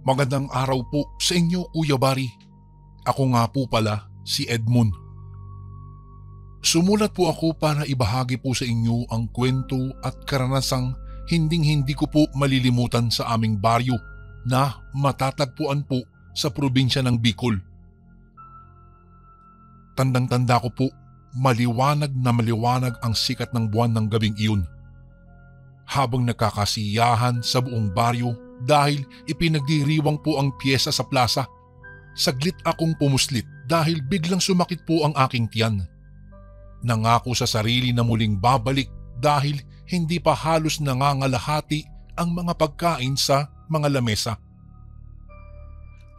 Magandang araw po sa inyo, Kuya Bari. Ako nga po pala si Edmond. Sumulat po ako para ibahagi po sa inyo ang kwento at karanasang hinding-hindi ko po malilimutan sa aming baryo na matatagpuan po sa probinsya ng Bicol. Tandang-tanda ko po, maliwanag na maliwanag ang sikat ng buwan ng gabing iyon. Habang nagkakasiyahan sa buong baryo dahil ipinagdiriwang po ang piyesa sa plaza, saglit akong pumuslit dahil biglang sumakit po ang aking tiyan. Nangako sa sarili na muling babalik dahil hindi pa halos nangangalahati ang mga pagkain sa mga lamesa.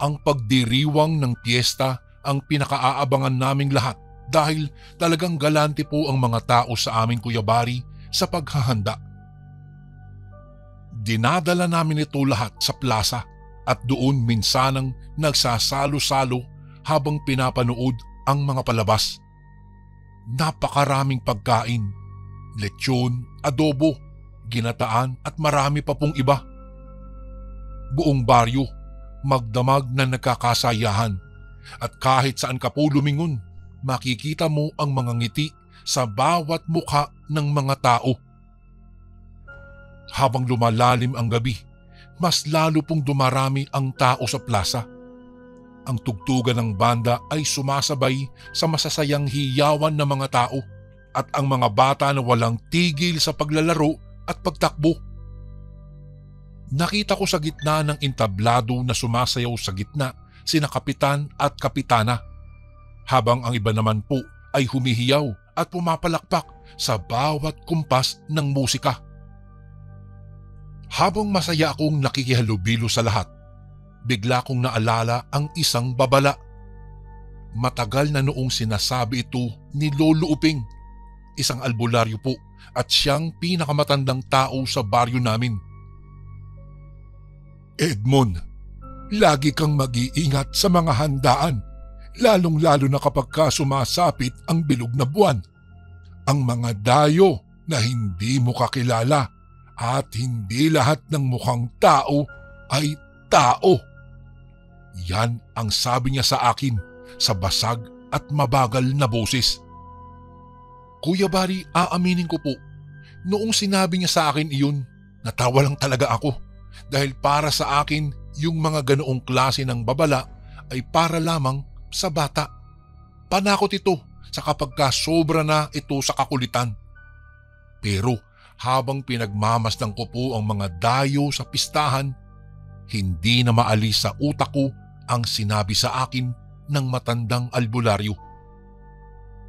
Ang pagdiriwang ng piyesta ang pinakaaabangan naming lahat dahil talagang galante po ang mga tao sa aming Kuya Bari sa paghahanda. Dinadala namin ito lahat sa plaza at doon minsanang nagsasalo-salo habang pinapanood ang mga palabas. Napakaraming pagkain, lechon, adobo, ginataan at marami pa pong iba. Buong baryo, magdamag na nagkakasayahan at kahit saan ka po lumingon, makikita mo ang mga ngiti sa bawat mukha ng mga tao. Habang lumalalim ang gabi, mas lalo pong dumarami ang tao sa plaza. Ang tugtugan ng banda ay sumasabay sa masasayang hiyawan ng mga tao at ang mga bata na walang tigil sa paglalaro at pagtakbo. Nakita ko sa gitna ng entablado na sumasayaw sa gitna sina kapitan at kapitana, habang ang iba naman po ay humihiyaw at pumapalakpak sa bawat kumpas ng musika. Habang masaya akong nakikihalubilo sa lahat, bigla kong naalala ang isang babala. Matagal na noong sinasabi ito ni Lolo Uping, isang albularyo po at siyang pinakamatandang tao sa baryo namin. Edmond, lagi kang mag-iingat sa mga handaan, lalong-lalo na kapag sumasapit ang bilog na buwan. Ang mga dayo na hindi mo kakilala at hindi lahat ng mukhang tao ay tao. Yan ang sabi niya sa akin sa basag at mabagal na boses. Kuya Bari, aaminin ko po, noong sinabi niya sa akin iyon, natawa lang talaga ako dahil para sa akin yung mga ganoong klase ng babala ay para lamang sa bata. Panakot ito sa kapag sobra na ito sa kakulitan. Pero habang pinagmamasdan ko po ang mga dayo sa pistahan, hindi na maalis sa utak ko ang sinabi sa akin ng matandang albularyo.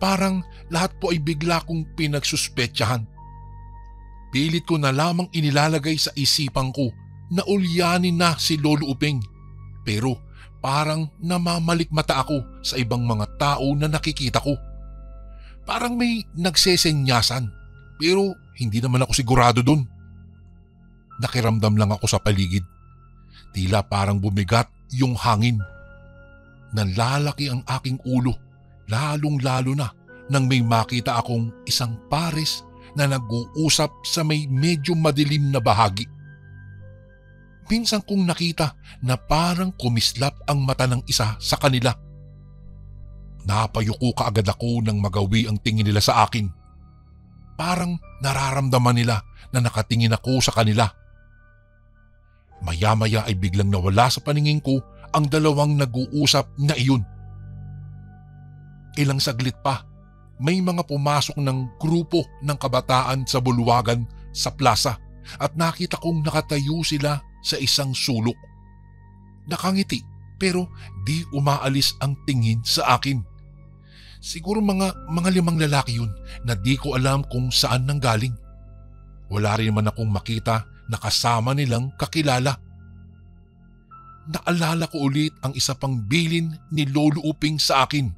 Parang lahat po ay bigla kong pinagsuspetsahan. Pilit ko na lamang inilalagay sa isipan ko na ulyanin na si Lolo Uping, pero parang namamalikmata ako sa ibang mga tao na nakikita ko. Parang may nagsesenyasan, pero hindi naman ako sigurado dun. Nakiramdam lang ako sa paligid. Tila parang bumigat yung hangin. Nalalaki ang aking ulo, lalong-lalo na nang may makita akong isang pares na nag-uusap sa may medyo madilim na bahagi. Minsan kong nakita na parang kumislap ang mata ng isa sa kanila. Napayuko kaagad ako nang magawi ang tingin nila sa akin. Parang nararamdaman nila na nakatingin ako sa kanila. Maya-maya ay biglang nawala sa paningin ko ang dalawang nag-uusap na iyon. Ilang saglit pa, may mga pumasok ng grupo ng kabataan sa bulwagan sa plaza at nakita kong nakatayo sila sa isang sulok. Nakangiti pero di umaalis ang tingin sa akin. Siguro mga 5 lalaki yun na di ko alam kung saan nanggaling. Wala rin naman akong makita na kasama nilang kakilala. Naalala ko ulit ang isa pang bilin ni Lolo Uping sa akin.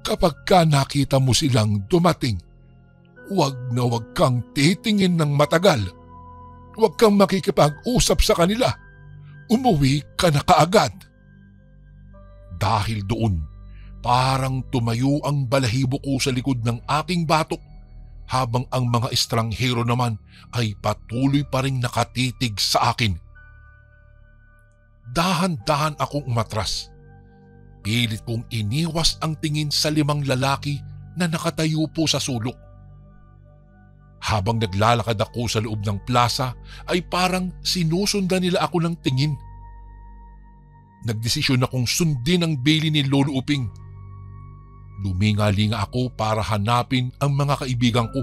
Kapag nakita mo silang dumating, huwag na huwag kang titingin ng matagal. Huwag kang makikipag-usap sa kanila. Umuwi ka na kaagad. Dahil doon, parang tumayo ang balahibo ko sa likod ng aking batok habang ang mga estranghero naman ay patuloy pa ring nakatitig sa akin. Dahan-dahan akong umatras. Pilit kong iniwas ang tingin sa 5 lalaki na nakatayo po sa sulok. Habang naglalakad ako sa loob ng plaza ay parang sinusundan nila ako ng tingin. Nagdesisyon akong sundin ang bili ni Lolo Uping. Luminga-linga ako para hanapin ang mga kaibigan ko,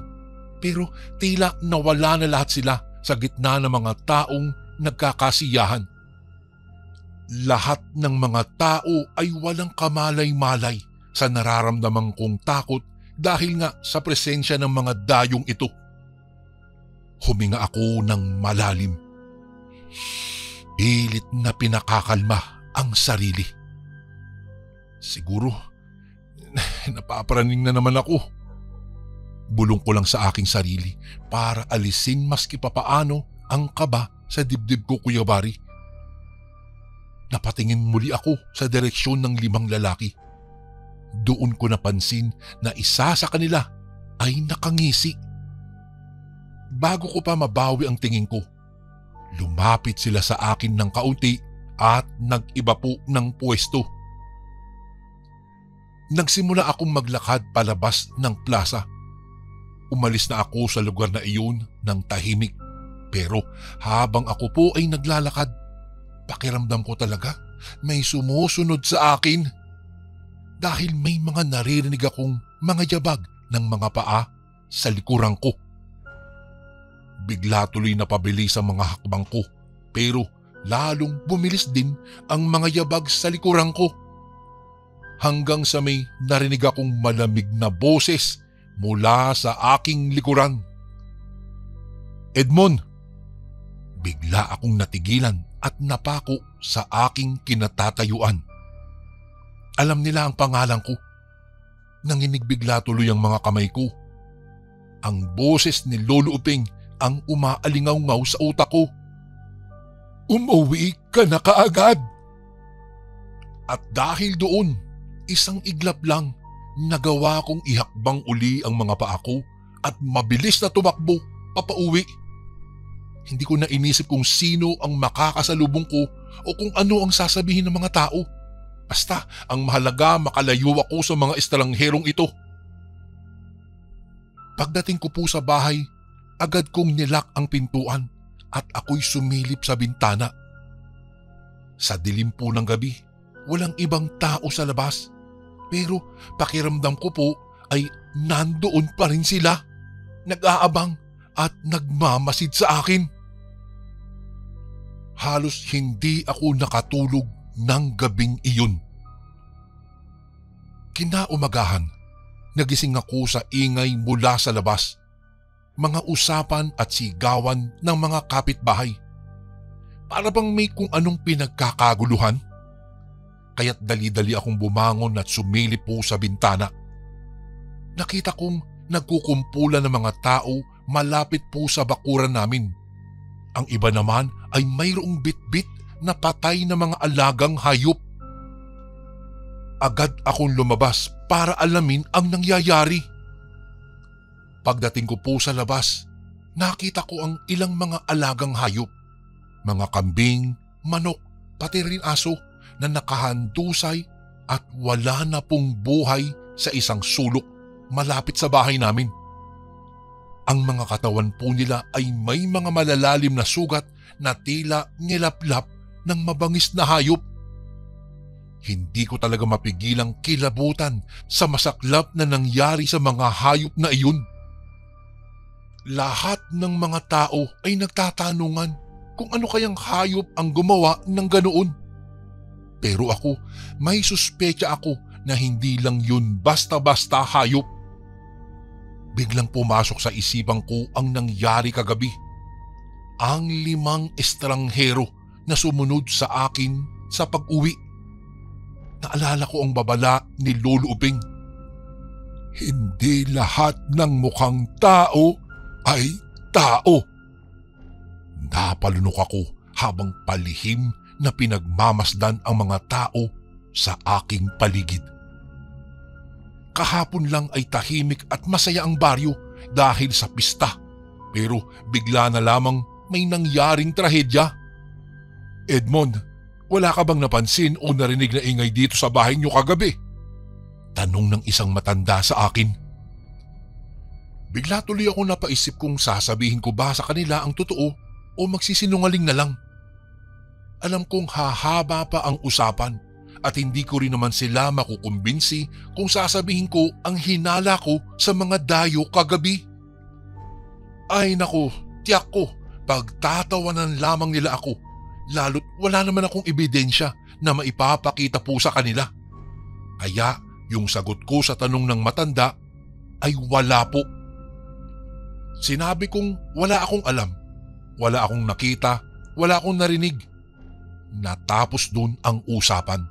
pero tila nawala na lahat sila sa gitna ng mga taong nagkakasiyahan. Lahat ng mga tao ay walang kamalay-malay sa nararamdaman kong takot dahil nga sa presensya ng mga dayong ito. Huminga ako ng malalim. Pilit na pinakakalma ang sarili. Siguro, napapraning na naman ako. Bulong ko lang sa aking sarili para alisin maski papaano ang kaba sa dibdib ko, Kuya Bari. Napatingin muli ako sa direksyon ng 5 lalaki. Doon ko napansin na isa sa kanila ay nakangisi. Bago ko pa mabawi ang tingin ko, lumapit sila sa akin ng kaunti at nag-iba po ng pwesto. Nagsimula akong maglakad palabas ng plaza. Umalis na ako sa lugar na iyon ng tahimik, pero habang ako po ay naglalakad, pakiramdam ko talaga may sumusunod sa akin. Dahil may mga naririnig akong mga yabag ng mga paa sa likuran ko. Bigla tuloy na pabilis ang mga hakbang ko, pero lalong bumilis din ang mga yabag sa likuran ko. Hanggang sa may narinig akong malamig na boses mula sa aking likuran. Edmond! Bigla akong natigilan at napako sa aking kinatatayuan. Alam nila ang pangalan ko. Nanginig bigla tuloy ang mga kamay ko. Ang boses ni Lolo Uping ang umaalingaw-ngaw sa utak ko. Umuwi ka na kaagad! At dahil doon, isang iglap lang, nagawa kong ihakbang uli ang mga paa ko at mabilis na tumakbo papauwi. Hindi ko na inisip kung sino ang makakasalubong ko o kung ano ang sasabihin ng mga tao. Basta ang mahalaga makalayo ako sa mga estrangherong ito. Pagdating ko po sa bahay, agad kong nilak ang pintuan at ako'y sumilip sa bintana. Sa dilim po ng gabi, walang ibang tao sa labas. Pero pakiramdam ko po ay nandoon pa rin sila, nag-aabang at nagmamasid sa akin. Halos hindi ako nakatulog ng gabing iyon. Kinaumagahan, nagising ako sa ingay mula sa labas. Mga usapan at sigawan ng mga kapitbahay. Para bang may kung anong pinagkakaguluhan. Kaya't dali-dali akong bumangon at sumilip po sa bintana. Nakita kong nagkukumpulan ng mga tao malapit po sa bakuran namin. Ang iba naman ay mayroong bitbit na patay na mga alagang hayop. Agad akong lumabas para alamin ang nangyayari. Pagdating ko po sa labas, nakita ko ang ilang mga alagang hayop. Mga kambing, manok, pati rin aso na nakahandusay at wala na pong buhay sa isang sulok malapit sa bahay namin. Ang mga katawan po nila ay may mga malalalim na sugat na tila nilaplap ng mabangis na hayop. Hindi ko talaga mapigilang kilabutan sa masaklap na nangyari sa mga hayop na iyon. Lahat ng mga tao ay nagtatanungan kung ano kayang hayop ang gumawa ng ganoon. Pero ako, may suspecha ako na hindi lang yun basta-basta hayop. Biglang pumasok sa isipan ko ang nangyari kagabi. Ang 5 estranghero na sumunod sa akin sa pag-uwi. Naalala ko ang babala ni Lolo Uping. Hindi lahat ng mukhang tao ay tao. Napalunok ako habang palihim na pinagmamasdan ang mga tao sa aking paligid. Kahapon lang ay tahimik at masaya ang baryo dahil sa pista. Pero bigla na lamang may nangyaring trahedya. Edmond, Wala ka bang napansin o narinig na ingay dito sa bahay niyo kagabi? Tanong ng isang matanda sa akin. Bigla tuloy ako napaisip kung sasabihin ko ba sa kanila ang totoo o magsisinungaling na lang. Alam kong hahaba pa ang usapan at hindi ko rin naman sila makukumbinsi kung sasabihin ko ang hinala ko sa mga dayo kagabi. Ay naku, tiyak ko, pagtatawanan lamang nila ako, lalo't wala naman akong ebidensya na maipapakita po sa kanila. Kaya yung sagot ko sa tanong ng matanda ay wala po. Sinabi kong wala akong alam, wala akong nakita, wala akong narinig. Natapos dun ang usapan.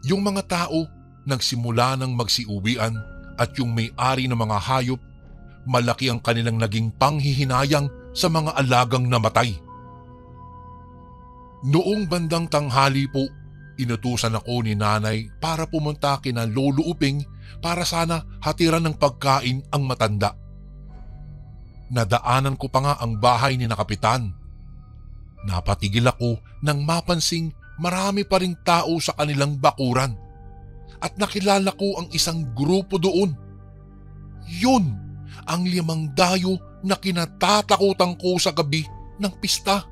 Yung mga tao nagsimula ng magsiuwian at yung may-ari ng mga hayop, malaki ang kanilang naging panghihinayang sa mga alagang namatay. Noong bandang tanghali po, inutusan ako ni nanay para pumunta kina Lolo Uping para sana hatiran ng pagkain ang matanda. Nadaanan ko pa nga ang bahay ni na Kapitan. Napatigil ako nang mapansing marami pa ring tao sa kanilang bakuran at nakilala ko ang isang grupo doon. Yun ang 5 dayo na kinatatakutan ko sa gabi ng pista.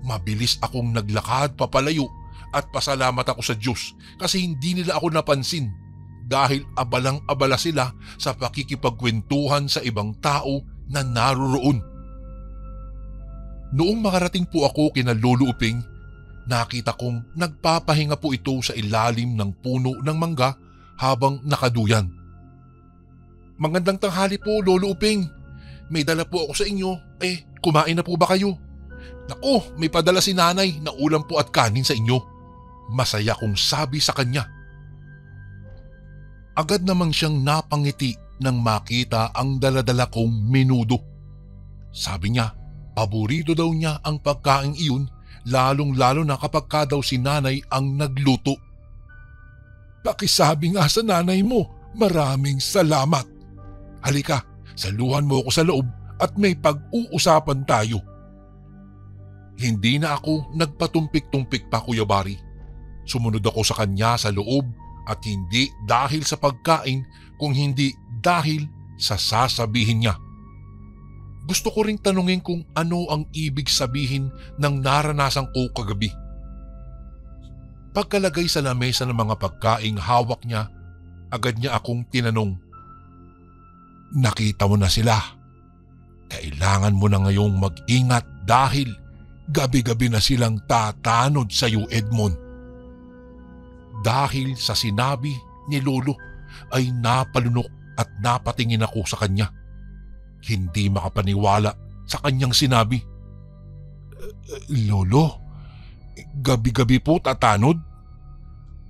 Mabilis akong naglakad papalayo at pasalamat ako sa Diyos kasi hindi nila ako napansin dahil abalang-abala sila sa pakikipagkwentuhan sa ibang tao na naroroon. Noong makarating po ako kina Lolo Uping, nakita kong nagpapahinga po ito sa ilalim ng puno ng mangga habang nakaduyan. Magandang tanghali po, Lolo Uping. May dala po ako sa inyo. Kumain na po ba kayo? Naku, may padala si nanay na ulam po at kanin sa inyo. Masaya kong sabi sa kanya. Agad namang siyang napangiti nang makita ang daladala kong menudo. Sabi niya, paborito daw niya ang pagkain iyon, lalong-lalo na kapag ka daw si nanay ang nagluto. Pakisabi nga sa nanay mo, maraming salamat. Halika, saluhan mo ako sa loob at may pag-uusapan tayo. Hindi na ako nagpatumpik-tumpik pa, Kuya Bari. Sumunod ako sa kanya sa loob at hindi dahil sa pagkain kung hindi dahil sa sasabihin niya. Gusto ko ring tanungin kung ano ang ibig sabihin ng naranasan ko kagabi. Pagkalagay sa lamesa ng mga pagkaing hawak niya, agad niya akong tinanong. Nakita mo na sila. Kailangan mo na ngayong mag-ingat dahil gabi-gabi na silang tatanod sa iyo, Edmond. Dahil sa sinabi ni Lolo ay napalunok at napatingin ako sa kanya. Hindi makapaniwala sa kanyang sinabi. Lolo, gabi-gabi po tatanod?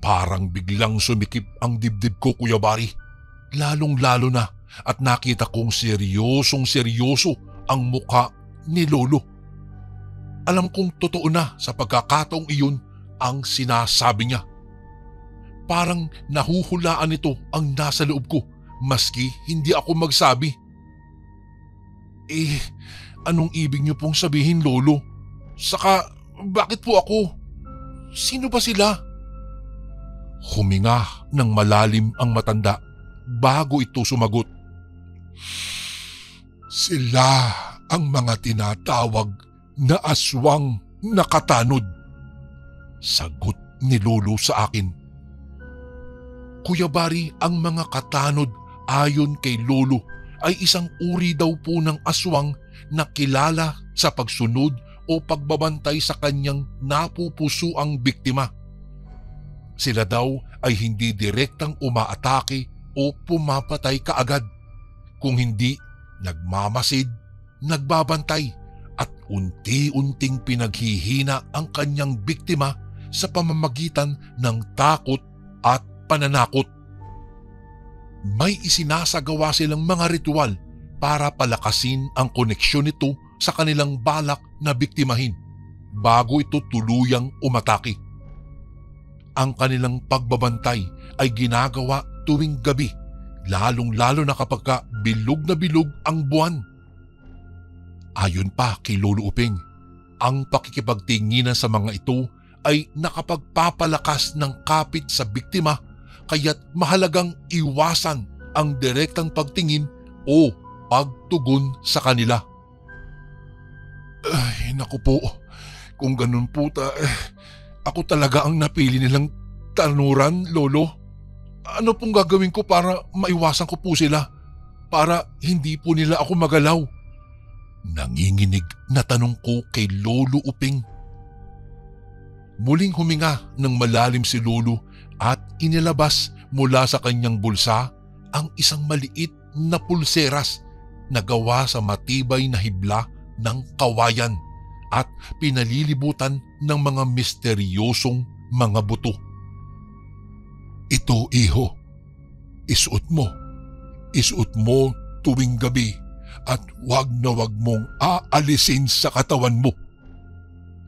Parang biglang sumikip ang dibdib ko, Kuya Bari. Lalong-lalo na at nakita kong seryosong-seryoso ang mukha ni Lolo. Alam kong totoo na sa pagkakataong iyon ang sinasabi niya. Parang nahuhulaan nito ang nasa loob ko maski hindi ako magsabi. Anong ibig niyo pong sabihin, Lolo? Saka, bakit po ako? Sino ba sila? Huminga ng malalim ang matanda bago ito sumagot. Sila ang mga tinatawag na aswang nakatanod. Sagot ni Lolo sa akin. Kuya Bari, ang mga katanod ayon kay Lolo ay isang uri daw po ng aswang na kilala sa pagsunod o pagbabantay sa kanyang napupusuang biktima. Sila daw ay hindi direktang umaatake o pumapatay kaagad, kung hindi nagmamasid, nagbabantay at unti-unting pinaghihina ang kanyang biktima sa pamamagitan ng takot at pananakot. May isinasagawa silang mga ritual para palakasin ang koneksyon nito sa kanilang balak na biktimahin bago ito tuluyang umatake. Ang kanilang pagbabantay ay ginagawa tuwing gabi, lalong-lalo na kapag bilog na bilog ang buwan. Ayon pa kay Lolo Uping, Ang pakikipagtinginan sa mga ito ay nakapagpapalakas ng kapit sa biktima, kaya't mahalagang iwasan ang direktang pagtingin o pagtugon sa kanila. Ay, naku po, kung ganun po ako talaga ang napili nilang tanuran, Lolo. Ano pong gagawin ko para maiwasan ko po sila? Para hindi po nila ako magalaw? Nanginginig na tanong ko kay Lolo Uping. Muling huminga ng malalim si Lolo at inilabas mula sa kanyang bulsa ang isang maliit na pulseras na gawa sa matibay na hibla ng kawayan at pinalilibutan ng mga misteryosong mga buto. Ito, iho. Isuot mo. Isuot mo tuwing gabi at wag na wag mong aalisin sa katawan mo.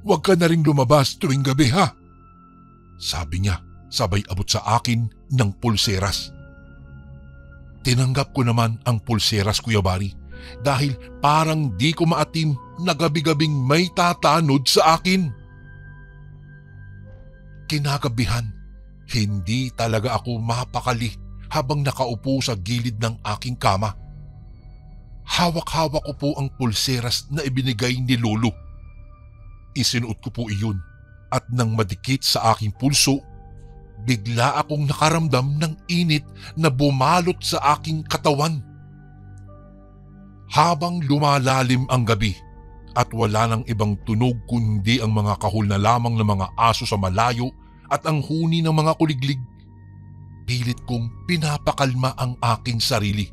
Wag ka na rin lumabas tuwing gabi, ha? Sabi niya sabay abot sa akin ng pulseras. Tinanggap ko naman ang pulseras, Kuya Bari, dahil parang di ko maatim na gabi-gabing may tatanod sa akin. Kinagabihan, hindi talaga ako mapakali habang nakaupo sa gilid ng aking kama. Hawak-hawak ko po ang pulseras na ibinigay ni Lolo. Isinuot ko po iyon at nang madikit sa aking pulso, bigla akong nakaramdam ng init na bumalot sa aking katawan. Habang lumalalim ang gabi at wala nang ibang tunog kundi ang mga kahul na lamang ng mga aso sa malayo at ang huni ng mga kuliglig, pilit kong pinapakalma ang aking sarili.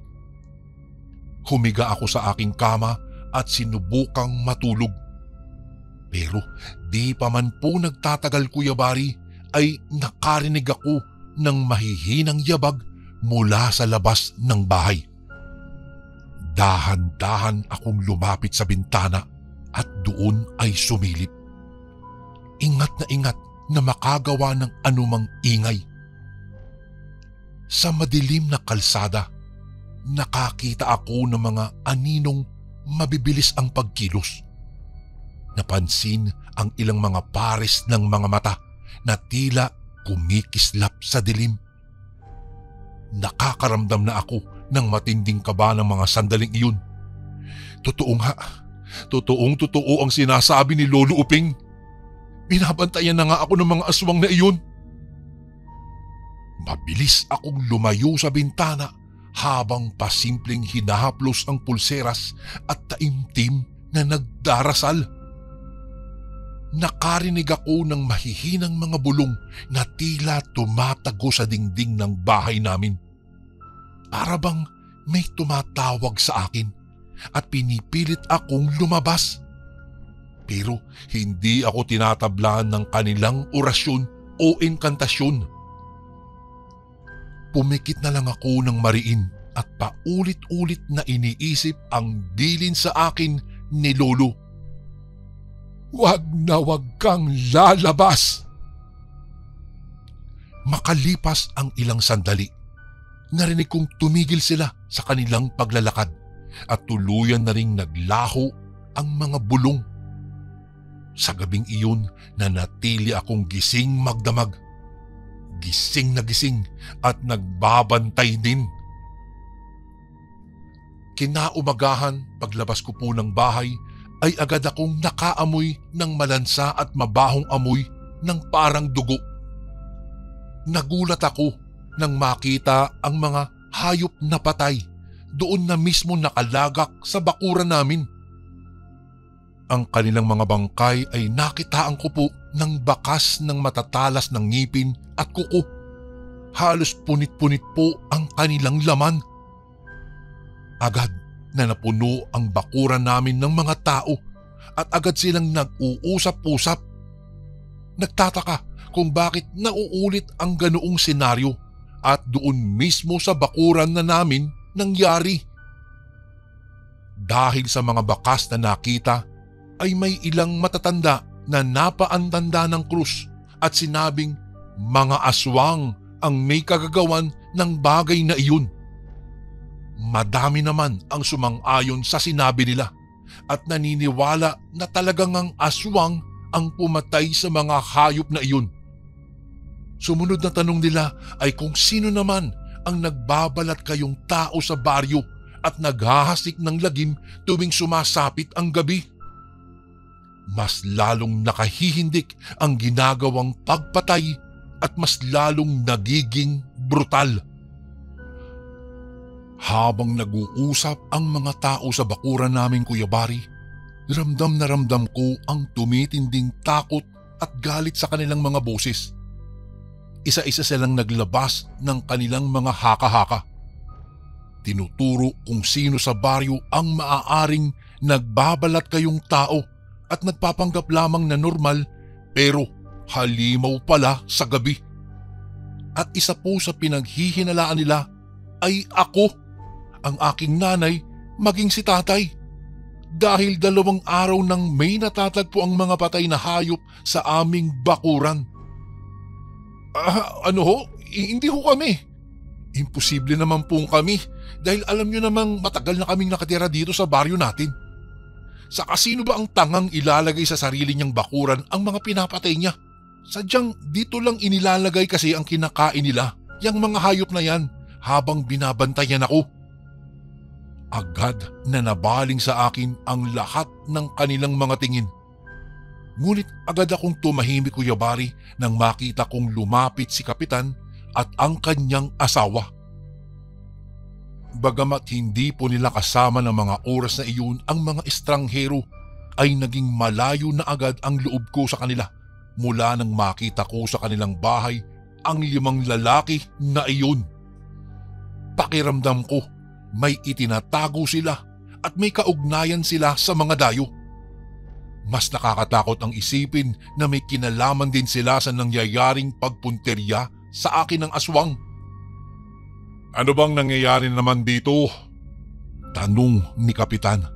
Humiga ako sa aking kama at sinubukang matulog. Pero di pa man po nagtatagal, Kuya Bari, ay nakarinig ako ng mahihinang yabag mula sa labas ng bahay. Dahan-dahan akong lumapit sa bintana at doon ay sumilip. Ingat na makagawa ng anumang ingay. Sa madilim na kalsada, nakakita ako ng mga aninong mabibilis ang pagkilos. Napansin ang ilang mga pares ng mga mata na tila kumikislap sa dilim. Nakakaramdam na ako ng matinding kaba ng mga sandaling iyon. Totoong-totoo ang sinasabi ni Lolo Uping. Binabantayan na nga ako ng mga aswang na iyon. Mabilis akong lumayo sa bintana habang pasimpleng hinahaplos ang pulseras at taimtim na nagdarasal. Nakarinig ako ng mahihinang mga bulong na tila tumatago sa dingding ng bahay namin. Para bang may tumatawag sa akin at pinipilit akong lumabas. Pero hindi ako tinatablaan ng kanilang orasyon o inkantasyon. Pumikit na lang ako ng mariin at paulit-ulit na iniisip ang dilin sa akin ni Lolo. Wag na wag kang lalabas. Makalipas ang ilang sandali, narinig kong tumigil sila sa kanilang paglalakad at tuluyan na ring naglaho ang mga bulong. Sa gabing iyon, nanatili akong gising magdamag. Gising na gising at nagbabantay din. Kinaumagahan, paglabas ko po ng bahay, ay agad akong nakaamoy ng malansa at mabahong amoy ng parang dugo. Nagulat ako nang makita ang mga hayop na patay doon na mismo nakalagak sa bakuran namin. Ang kanilang mga bangkay ay nakitaan ko po ng bakas ng matatalas ng ngipin at kuko. Halos punit-punit po ang kanilang laman. Agad na napuno ang bakuran namin ng mga tao at agad silang nag-uusap-usap. Nagtataka kung bakit nauulit ang ganoong senaryo at doon mismo sa bakuran na namin nangyari. Dahil sa mga bakas na nakita ay may ilang matatanda na napaantanda ng krus at sinabing mga aswang ang may kagagawan ng bagay na iyon. Madami naman ang sumang-ayon sa sinabi nila at naniniwala na talagang ang aswang ang pumatay sa mga hayop na iyon. Sumunod na tanong nila ay kung sino naman ang nagbabalat kayong tao sa baryo at naghahasik ng lagim tuwing sumasapit ang gabi. Mas lalong nakahihindik ang ginagawang pagpatay at mas lalong nagiging brutal. Habang nag-uusap ang mga tao sa bakuran namin, Kuya Bari, ramdam na ramdam ko ang tumitinding takot at galit sa kanilang mga boses. Isa-isa silang naglabas ng kanilang mga haka-haka. Tinuturo kung sino sa baryo ang maaaring nagbabalat kayong tao at nagpapanggap lamang na normal pero halimaw pala sa gabi. At isa po sa pinaghihinalaan nila ay ako, ang aking nanay, maging si tatay. Dahil 2 araw nang may natatagpo ang mga patay na hayop sa aming bakuran. Ano ho? Hindi ho kami. Imposible naman pong kami dahil alam nyo namang matagal na kaming nakatira dito sa baryo natin. Saka sino ba ang tangang ilalagay sa sarili niyang bakuran ang mga pinapatay niya? Sadyang dito lang inilalagay kasi ang kinakain nila, yang mga hayop na yan, habang binabantayan ako. Agad na nabaling sa akin ang lahat ng kanilang mga tingin. Ngunit agad akong tumahimik, Kuya Bari, nang makita kong lumapit si Kapitan at ang kanyang asawa. Bagamat hindi po nila kasama ng mga oras na iyon ang mga estranghero, ay naging malayo na agad ang loob ko sa kanila mula nang makita ko sa kanilang bahay ang 5 lalaki na iyon. Pakiramdam ko may itinatago sila at may kaugnayan sila sa mga dayo. Mas nakakatakot ang isipin na may kinalaman din sila sa nangyayaring pagpunterya sa akin ng aswang. Ano bang nangyayari naman dito? Tanong ni Kapitan.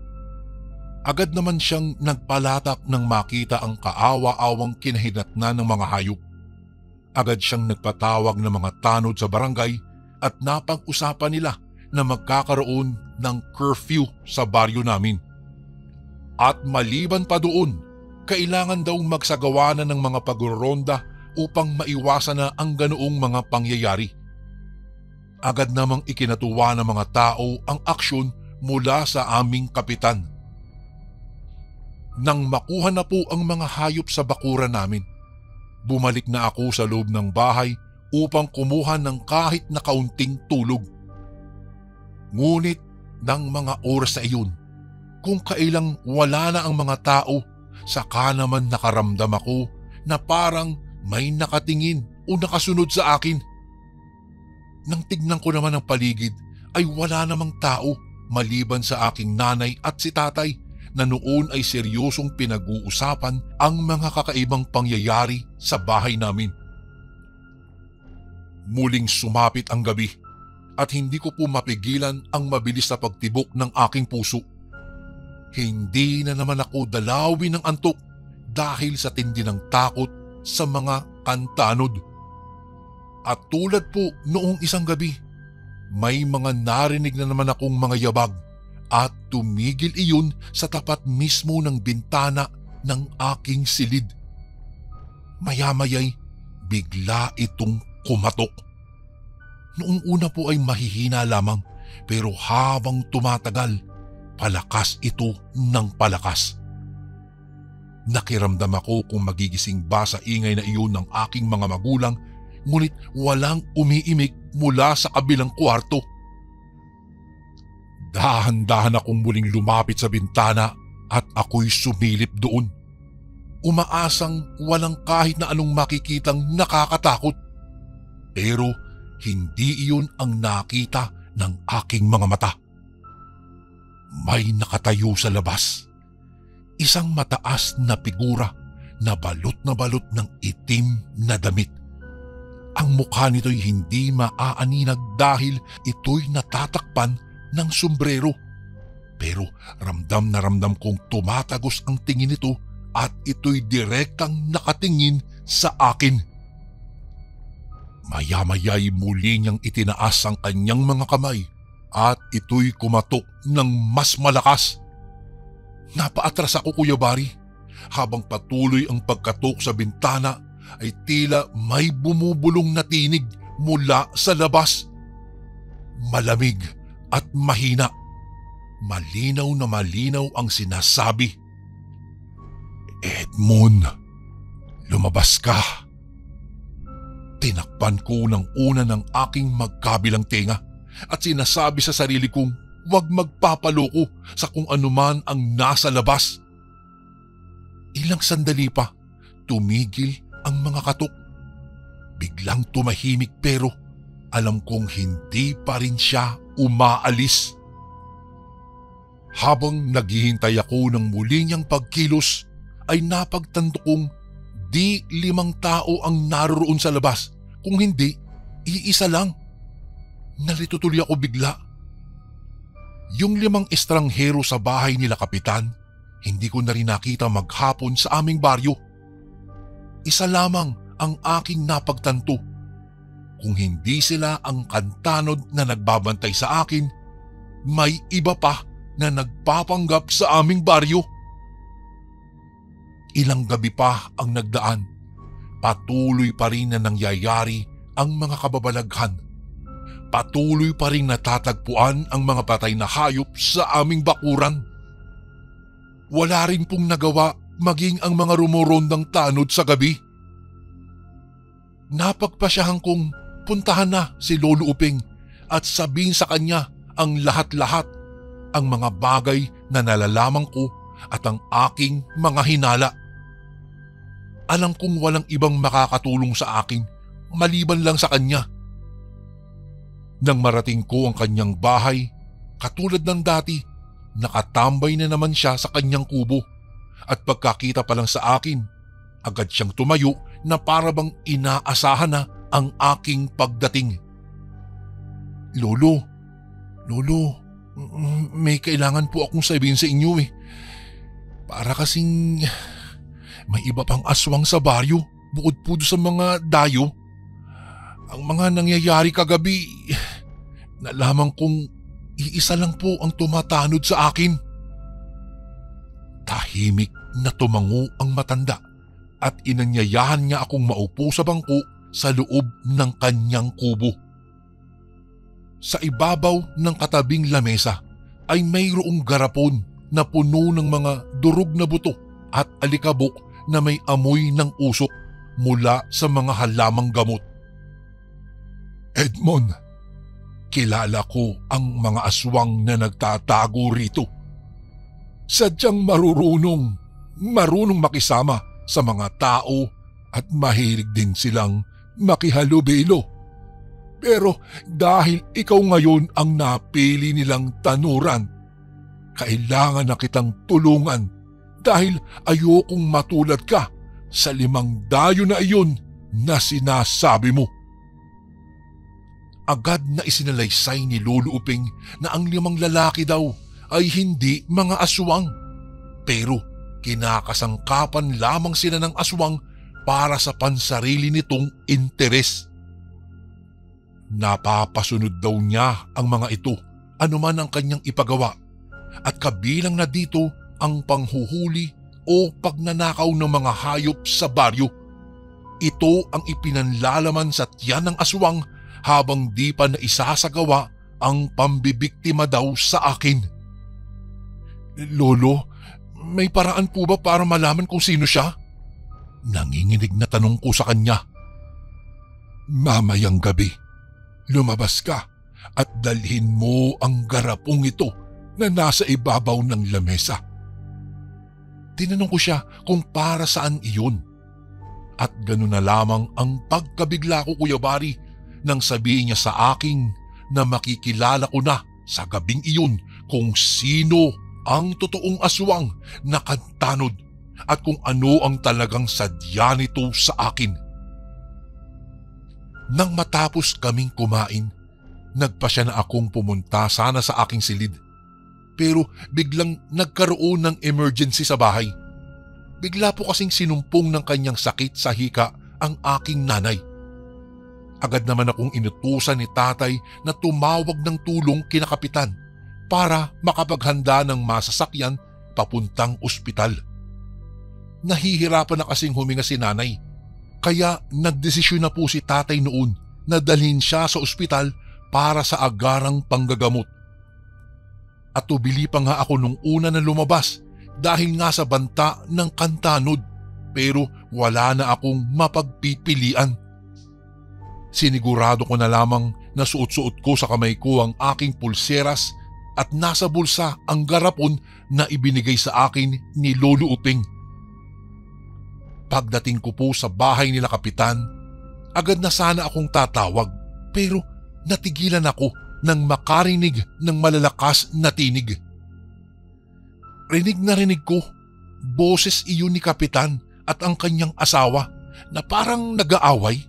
Agad naman siyang nagpalatak nang makita ang kaawa-awang kinahinatnan ng mga hayop. Agad siyang nagpatawag ng mga tanod sa barangay at napag-usapan nila na magkakaroon ng curfew sa baryo namin. At maliban pa doon, kailangan daw magsagawa na ng mga pagronda upang maiwasan na ang ganoong mga pangyayari. Agad namang ikinatuwa ng mga tao ang aksyon mula sa aming kapitan. Nang makuha na po ang mga hayop sa bakuran namin, bumalik na ako sa loob ng bahay upang kumuha ng kahit na kaunting tulog. Ngunit ng mga oras na iyon, kung kailang wala na ang mga tao, saka naman nakaramdam ako na parang may nakatingin o nakasunod sa akin. Nang tignan ko naman ang paligid ay wala namang tao maliban sa aking nanay at si tatay na noon ay seryosong pinag-uusapan ang mga kakaibang pangyayari sa bahay namin. Muling sumapit ang gabi at hindi ko po mapigilan ang mabilis na pagtibok ng aking puso. Hindi na naman ako dalawin ng antok dahil sa tindi ng takot sa mga kantanod. At tulad po noong isang gabi, may mga narinig na naman akong mga yabag at tumigil iyon sa tapat mismo ng bintana ng aking silid. Maya-maya'y bigla itong kumatok. Noong una po ay mahihina lamang pero habang tumatagal, palakas ito ng palakas. Nakiramdam ako kung magigising ba sa ingay na iyon ng aking mga magulang, ngunit walang umiimik mula sa kabilang kwarto. Dahan-dahan akong muling lumapit sa bintana at ako'y sumilip doon. Umaasang walang kahit na anong makikitang nakakatakot. Pero hindi iyon ang nakita ng aking mga mata. May nakatayo sa labas. Isang mataas na figura na balot ng itim na damit. Ang mukha nito'y hindi maaaninag dahil ito'y natatakpan ng sombrero. Pero ramdam na ramdam kong tumatagos ang tingin nito at ito'y direktang nakatingin sa akin. Maya-maya'y muli niyang itinaas ang kanyang mga kamay at ito'y kumatok ng mas malakas. Napaatras ako, Kuya Bari. Habang patuloy ang pagkatok sa bintana ay tila may bumubulong na tinig mula sa labas. Malamig at mahina. Malinaw na malinaw ang sinasabi. Edmond, lumabas ka. Tinakpan ko ng una ng aking magkabilang tenga at sinasabi sa sarili kong huwag magpapaloko sa kung anuman ang nasa labas. Ilang sandali pa, tumigil ang mga katok. Biglang tumahimik pero alam kong hindi pa rin siya umaalis. Habang naghihintay ako ng muli niyang pagkilos, ay napagtanto kong di 5 tao ang naroon sa labas. Kung hindi, iisa lang. Nalito tuloy ako bigla. Yung 5 estranghero sa bahay nila Kapitan, hindi ko na rin nakita maghapon sa aming baryo. Isa lamang ang aking napagtanto. Kung hindi sila ang kantanod na nagbabantay sa akin, may iba pa na nagpapanggap sa aming baryo. Ilang gabi pa ang nagdaan. Patuloy pa rin na nangyayari ang mga kababalaghan. Patuloy pa rin natatagpuan ang mga patay na hayop sa aming bakuran. Wala rin pong nagawa maging ang mga rumorondang tanod sa gabi. Napagpasyahan kong puntahan na si Lolo Uping at sabihin sa kanya ang lahat-lahat, ang mga bagay na nalalaman ko at ang aking mga hinala. Alam kong walang ibang makakatulong sa akin maliban lang sa kanya. Nang marating ko ang kanyang bahay, katulad ng dati, nakatambay na naman siya sa kanyang kubo at pagkakita pa lang sa akin, agad siyang tumayo na para bang inaasahan na ang aking pagdating. Lolo, may kailangan po akong sabihin sa inyo eh. Para kasing may iba pang aswang sa baryo bukod po sa mga dayo. Ang mga nangyayari kagabi, nalaman kong iisa lang po ang tumatanod sa akin. Tahimik na tumango ang matanda at inanyayahan niya akong maupo sa bangko sa loob ng kanyang kubo. Sa ibabaw ng katabing lamesa ay mayroong garapon na puno ng mga durog na buto at alikabok na may amoy ng usok mula sa mga halamang gamot. Edmond, kilala ko ang mga aswang na nagtatago rito. Sadyang marunong makisama sa mga tao at mahilig din silang makihalubilo. Pero dahil ikaw ngayon ang napili nilang tanuran, kailangan na kitang tulungan dahil ayokong matulad ka sa 5 dayo na iyon na sinasabi mo. Agad na isinalaysay ni Lolo Uping na ang 5 lalaki daw ay hindi mga aswang, pero kinakasangkapan lamang sila ng aswang para sa pansarili nitong interes. Napapasunod daw niya ang mga ito anuman ang kanyang ipagawa at kabilang na dito ang panghuhuli o pagnanakaw ng mga hayop sa baryo. Ito ang ipinanlalaman sa tiyan ng aswang habang di pa naisasagawa ang pambibiktima daw sa akin. Lolo, may paraan po ba para malaman kung sino siya? Nanginginig na tanong ko sa kanya. Mamayang gabi, lumabas ka at dalhin mo ang garapong ito na nasa ibabaw ng lamesa. Tinanong ko siya kung para saan iyon. At gano'n na lamang ang pagkabigla ko, Kuya Bari, nang sabihin niya sa akin na makikilala ko na sa gabing iyon kung sino ang totoong aswang na kantanod at kung ano ang talagang sadya nito sa akin. Nang matapos kaming kumain, nagpasya na akong pumunta sana sa aking silid. Pero biglang nagkaroon ng emergency sa bahay. Bigla po kasing sinumpong ng kanyang sakit sa hika ang aking nanay. Agad naman akong inutusan ni tatay na tumawag ng tulong kina Kapitan para makapaghanda ng masasakyan papuntang ospital. Nahihirapan na kasing huminga si nanay, kaya nagdesisyon na po si tatay noon na dalhin siya sa ospital para sa agarang panggagamot. At tubili pa nga ako nung una na lumabas dahil nga sa banta ng kantanod, pero wala na akong mapagpipilian. Sinigurado ko na lamang na suot-suot ko sa kamay ko ang aking pulseras at nasa bulsa ang garapon na ibinigay sa akin ni Lolo Uting. Pagdating ko po sa bahay nila Kapitan, agad na sana akong tatawag, pero natigilan ako nang makarinig ng malalakas na tinig. Rinig na rinig ko, boses iyon ni Kapitan at ang kanyang asawa na parang nag-aaway.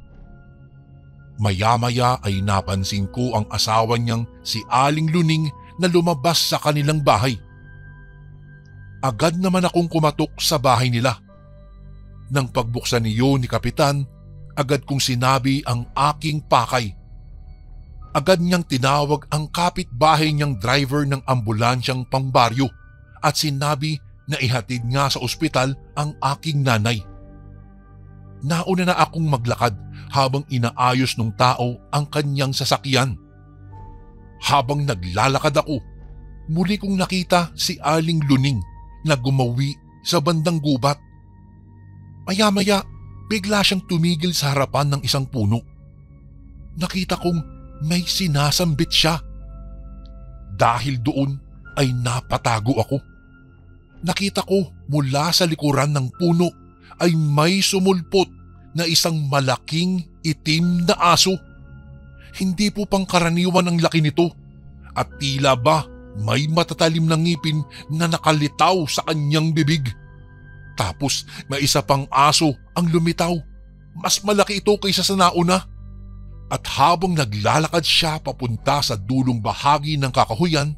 Maya-maya ay napansin ko ang asawa niyang si Aling Luning na lumabas sa kanilang bahay. Agad naman akong kumatok sa bahay nila. Nang pagbuksan niyo ni Kapitan, agad kong sinabi ang aking pakay. Agad niyang tinawag ang kapitbahay niyang driver ng ambulansyang pangbaryo at sinabi na ihatid nga sa ospital ang aking nanay. Nauna na akong maglakad habang inaayos ng tao ang kanyang sasakyan. Habang naglalakad ako, muli kong nakita si Aling Luning na gumawi sa bandang gubat. Maya-maya, bigla siyang tumigil sa harapan ng isang puno. Nakita kong may sinasambit siya. Dahil doon ay napatago ako. Nakita ko mula sa likuran ng puno ay may sumulpot na isang malaking itim na aso. Hindi po pangkaraniwan ang laki nito at tila ba may matatalim na ngipin na nakalitaw sa kanyang bibig. Tapos may isa pang aso ang lumitaw. Mas malaki ito kaysa sa nauna. At habang naglalakad siya papunta sa dulong bahagi ng kakahuyan,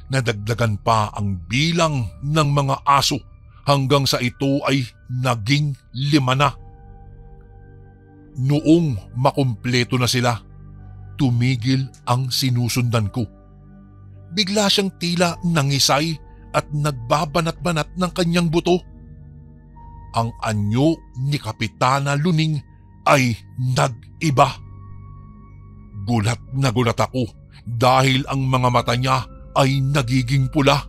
nadagdagan pa ang bilang ng mga aso hanggang sa ito ay naging 5 na. Noong makumpleto na sila, tumigil ang sinusundan ko. Bigla siyang tila nangisay at nagbabanat-banat ng kanyang buto. Ang anyo ni Kapitana Luning ay nag-iba. Gulat na gulat ako dahil ang mga mata niya ay nagiging pula.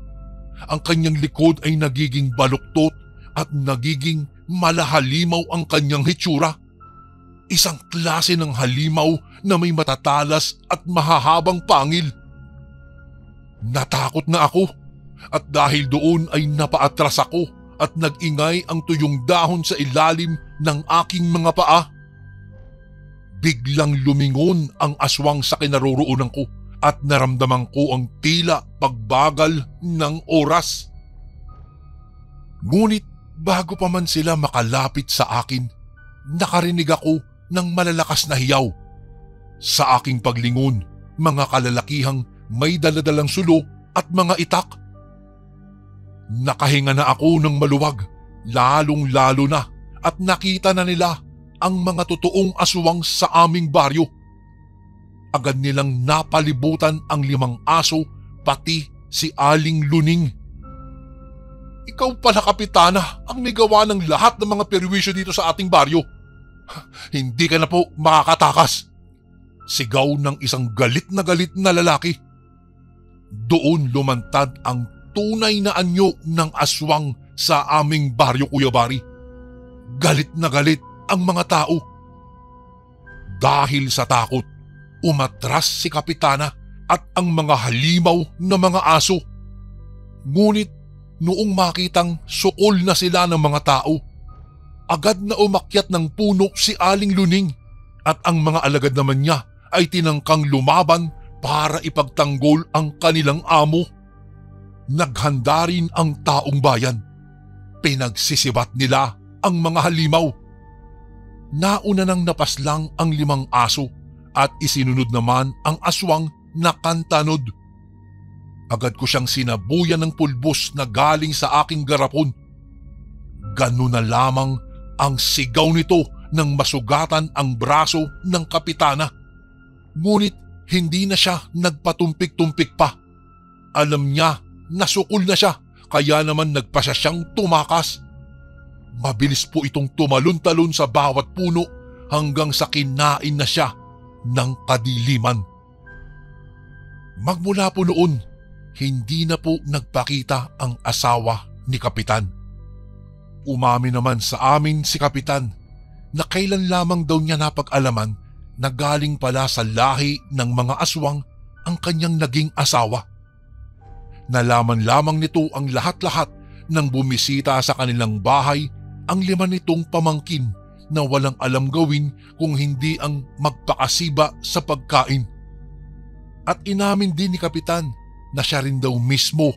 Ang kanyang likod ay nagiging baluktot at nagiging malahalimaw ang kanyang hitsura. Isang klase ng halimaw na may matatalas at mahahabang pangil. Natakot na ako at dahil doon ay napaatras ako at nag-ingay ang tuyong dahon sa ilalim ng aking mga paa. Biglang lumingon ang aswang sa kinaroroonan ko at naramdaman ko ang tila pagbagal ng oras. Ngunit bago pa man sila makalapit sa akin, nakarinig ako ng malalakas na hiyaw. Sa aking paglingon, mga kalalakihang may daladalang sulo at mga itak. Nakahinga na ako ng maluwag, lalong-lalo na at nakita na nila ang mga totoong aswang sa aming baryo. Agad nilang napalibutan ang 5 aso pati si Aling Luning. Ikaw pala, Kapitana, ang may gawa ng lahat ng mga perwisyo dito sa ating baryo. Hindi ka na po makakatakas. Sigaw ng isang galit na lalaki. Doon lumantad ang tunay na anyo ng aswang sa aming baryo, Kuya Bari. Galit na galit ang mga tao. Dahil sa takot, umatras si Kapitana at ang mga halimaw na mga aso. Ngunit noong makitang sukol na sila ng mga tao, agad na umakyat ng puno si Aling Luning at ang mga alagad naman niya ay tinangkang lumaban para ipagtanggol ang kanilang amo. Naghanda rin ang taong bayan. Pinagsisibat nila ang mga halimaw. Nauna nang napaslang ang 5 aso at isinunod naman ang aswang na kantanod. Agad ko siyang sinabuyan ng pulbos na galing sa aking garapon. Ganun na lamang ang sigaw nito nang masugatan ang braso ng Kapitana. Ngunit hindi na siya nagpatumpik-tumpik pa. Alam niya na sukol na siya kaya naman nagpasya siyang tumakas. Mabilis po itong tumalon-talon sa bawat puno hanggang sa kinain na siya ng kadiliman. Magmula po noon, hindi na po nagpakita ang asawa ni Kapitan. Umamin naman sa amin si Kapitan na kailan lamang daw niya napag-alaman na galing pala sa lahi ng mga aswang ang kanyang naging asawa. Nalaman lamang nito ang lahat-lahat nang bumisita sa kanilang bahay ang 5 nitong pamangkin na walang alam gawin kung hindi ang magpakasiba sa pagkain. At inamin din ni Kapitan na siya rin daw mismo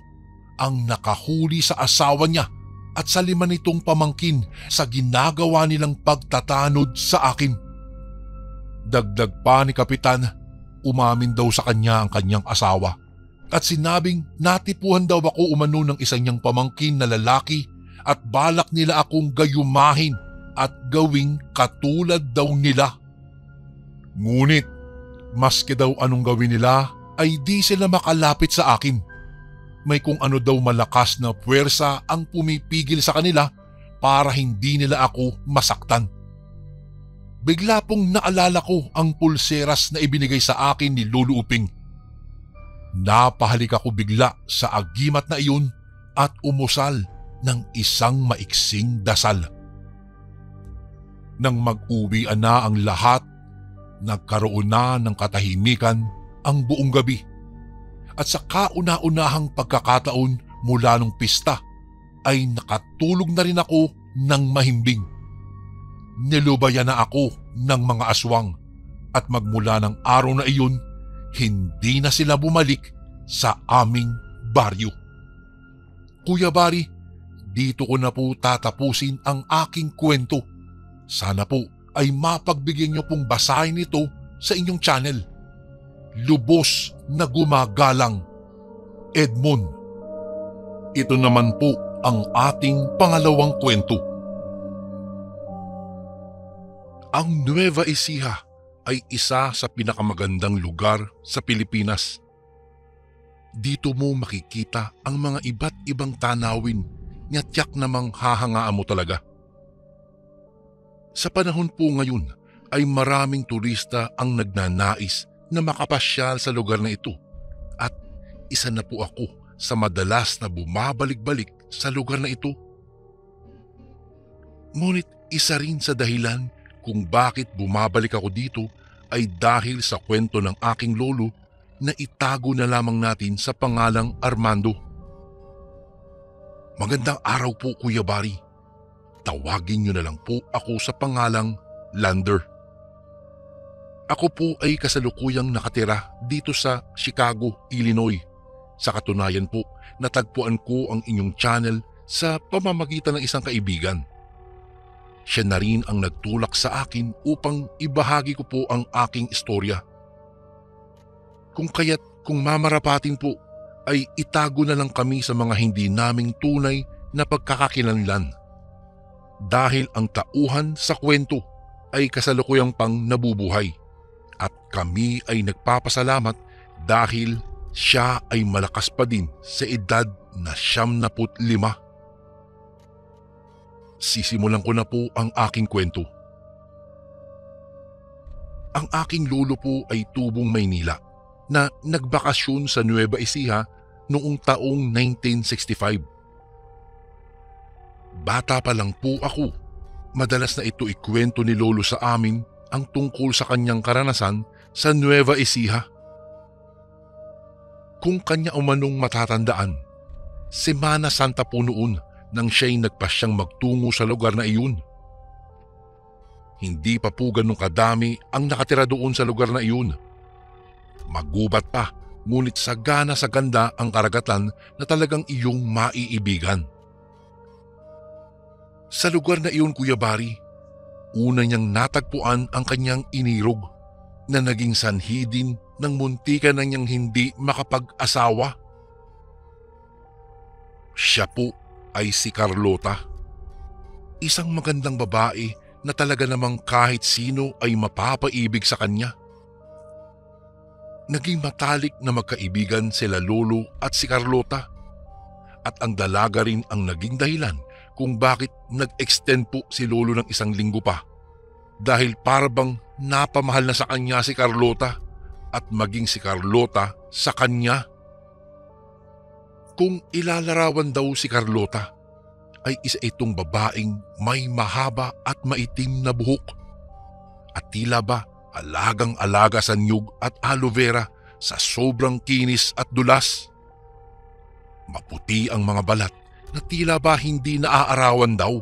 ang nakahuli sa asawa niya at sa 5 nitong pamangkin sa ginagawa nilang pagtatanod sa akin. Dagdag pa ni Kapitan, umamin daw sa kanya ang kanyang asawa at sinabing natipuhan daw ako umano ng isa niyang pamangkin na lalaki at balak nila akong gayumahin at gawing katulad daw nila. Ngunit maski daw anong gawin nila ay di sila makalapit sa akin. May kung ano daw malakas na puwersa ang pumipigil sa kanila para hindi nila ako masaktan. Bigla pong naalala ko ang pulseras na ibinigay sa akin ni Lolo Uping. Napahalik ako bigla sa agimat na iyon at umusal ng isang maiksing dasal. Nang mag-uwian na ang lahat, nagkaroon na ng katahimikan ang buong gabi. At sa kauna-unahang pagkakataon mula nung pista ay nakatulog na rin ako ng mahimbing. Nilubayan na ako ng mga aswang at magmula ng araw na iyon, hindi na sila bumalik sa aming baryo. Kuya Bari, dito ko na po tatapusin ang aking kwento. Sana po ay mapagbigyan niyo pong basahin ito sa inyong channel. Lubos na Gumagalang, Edmond. Ito naman po ang ating pangalawang kwento. Ang Nueva Ecija ay isa sa pinakamagandang lugar sa Pilipinas. Dito mo makikita ang mga iba't ibang tanawin na tiyak namang hahangaan mo talaga. Sa panahon po ngayon ay maraming turista ang nagnanais na makapasyal sa lugar na ito at isa na po ako sa madalas na bumabalik-balik sa lugar na ito. Ngunit isa rin sa dahilan kung bakit bumabalik ako dito ay dahil sa kwento ng aking lolo na itago na lamang natin sa pangalang Armando. Magandang araw po, Kuya Bari. Tawagin niyo na lang po ako sa pangalang Lander. Ako po ay kasalukuyang nakatira dito sa Chicago, Illinois. Sa katunayan po, natagpuan ko ang inyong channel sa pamamagitan ng isang kaibigan. Siya na rin ang nagtulak sa akin upang ibahagi ko po ang aking istorya. Kung mamarapatin po, ay itago na lang kami sa mga hindi naming tunay na pagkakakilanlan. Dahil ang tauhan sa kwento ay kasalukuyang pang nabubuhay at kami ay nagpapasalamat dahil siya ay malakas pa din sa edad na 75. Sisimulan ko na po ang aking kwento. Ang aking lolo po ay tubong Maynila na nagbakasyon sa Nueva Ecija noong taong 1965. Bata pa lang po ako, madalas na ito ikwento ni lolo sa amin ang tungkol sa kanyang karanasan sa Nueva Ecija. Kung kanya umanong matatandaan, Semana Santa po noon nang siya'y nagpasyang magtungo sa lugar na iyon. Hindi pa po ganun kadami ang nakatira doon sa lugar na iyon. Magubat pa, ngunit sagana sa ganda ang karagatan na talagang iyong maiibigan. Sa lugar na iyon, Kuya Bari, una niyang natagpuan ang kanyang inirog na naging sanhi din ng muntikan na niyang hindi makapag-asawa. Siya po ay si Carlota, isang magandang babae na talaga namang kahit sino ay mapapaibig sa kanya. Naging matalik na magkaibigan sila lolo at si Carlota At ang dalaga rin ang naging dahilan kung bakit nag-extend po si Lolo ng 1 linggo pa. Dahil parabang napamahal na sa kanya si Carlota at maging si Carlota sa kanya. Kung ilalarawan daw si Carlota, ay isa itong babaeng may mahaba at maitim na buhok. At tila ba alagang-alaga sa niyog at aloe vera sa sobrang kinis at dulas. Maputi ang mga balat na tila ba hindi naaarawan daw.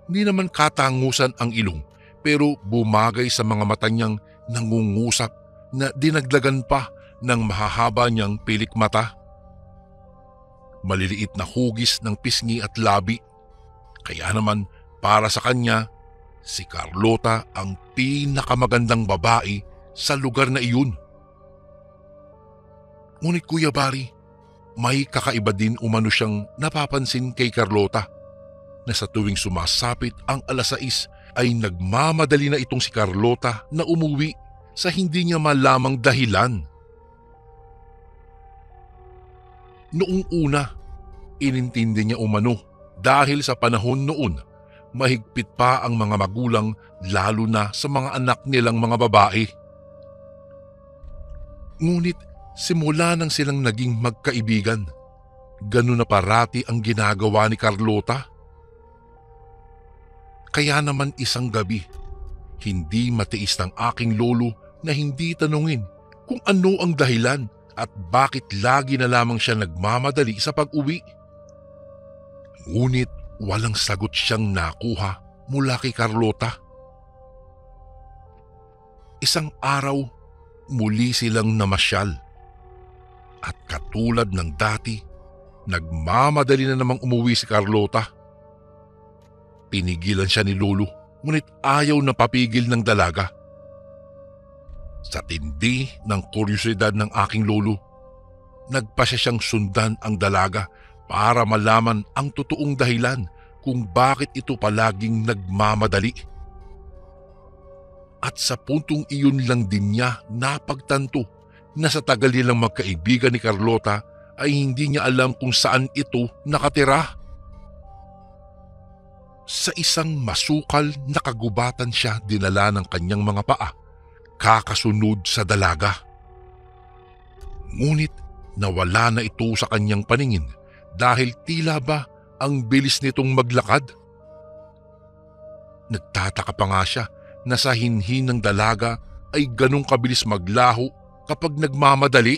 Hindi naman katangusan ang ilong pero bumagay sa mga mata niyang nangungusap na dinaglagan pa ng mahahaba niyang pilik mata. Maliliit na hugis ng pisngi at labi. Kaya naman para sa kanya, si Carlota ang pinakamagandang babae sa lugar na iyon. Ngunit Kuya Bari, may kakaiba din umano siyang napapansin kay Carlota na sa tuwing sumasapit ang 6:00 ay nagmamadali na itong si Carlota na umuwi sa hindi niya malamang dahilan. Noong una, inintindi niya umano dahil sa panahon noon, mahigpit pa ang mga magulang lalo na sa mga anak nilang mga babae. Ngunit simula nang silang naging magkaibigan, ganun na parati ang ginagawa ni Carlota. Kaya naman isang gabi, hindi matiis ng aking lolo na hindi tanungin kung ano ang dahilan at bakit lagi na lamang siya nagmamadali sa pag-uwi. Ngunit walang sagot siyang nakuha mula kay Carlota. Isang araw, muli silang namasyal. At katulad ng dati, nagmamadali na namang umuwi si Carlota. Pinigilan siya ni Lolo, ngunit ayaw na papigil ng dalaga. Sa tindi ng kuryosidad ng aking lolo, nagpasya siyang sundan ang dalaga para malaman ang totoong dahilan kung bakit ito palaging nagmamadali. At sa puntong iyon lang din niya napagtanto na sa tagal nilang magkaibigan ni Carlota ay hindi niya alam kung saan ito nakatira. Sa isang masukal na kagubatan siya dinala ng kanyang mga paa, kakasunod sa dalaga. Ngunit nawala na ito sa kanyang paningin dahil tila ba ang bilis nitong maglakad. Nagtataka pa nga siya na sa hinhin ng dalaga ay ganong kabilis maglaho kapag nagmamadali.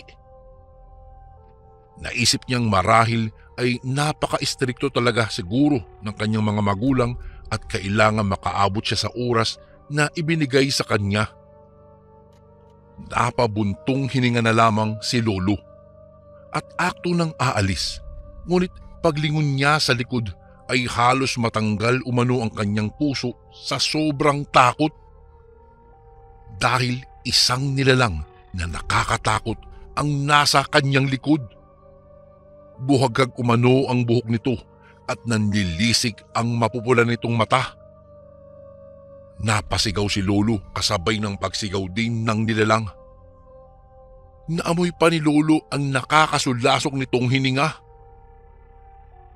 Naisip niyang marahil ay napaka-istrikto talaga siguro ng kanyang mga magulang at kailangan makaabot siya sa oras na ibinigay sa kanya. Napabuntong hininga na lamang si Lolo at akto nang aalis. Ngunit paglingon niya sa likod ay halos matanggal umano ang kanyang puso sa sobrang takot. Dahil isang nilalang na nakakatakot ang nasa kanyang likod. Buhagag umano ang buhok nito at nanlilisik ang mapupula nitong mata. Napasigaw si Lolo kasabay ng pagsigaw din ng nilalang. Naamoy pa ni Lolo ang nakakasulasok nitong hininga.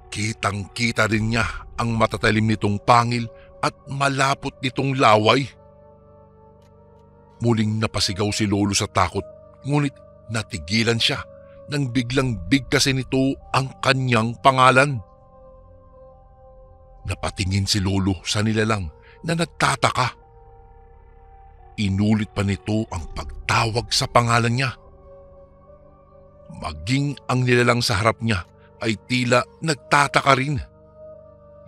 Kitang-kita rin niya ang matatalim nitong pangil at malapot nitong laway. Muling napasigaw si Lolo sa takot, ngunit natigilan siya nang biglang bigkasin nito ang kanyang pangalan. Napatingin si Lolo sa nilalang na nagtataka. Inulit pa nito ang pagtawag sa pangalan niya. Maging ang nilalang sa harap niya ay tila nagtataka rin.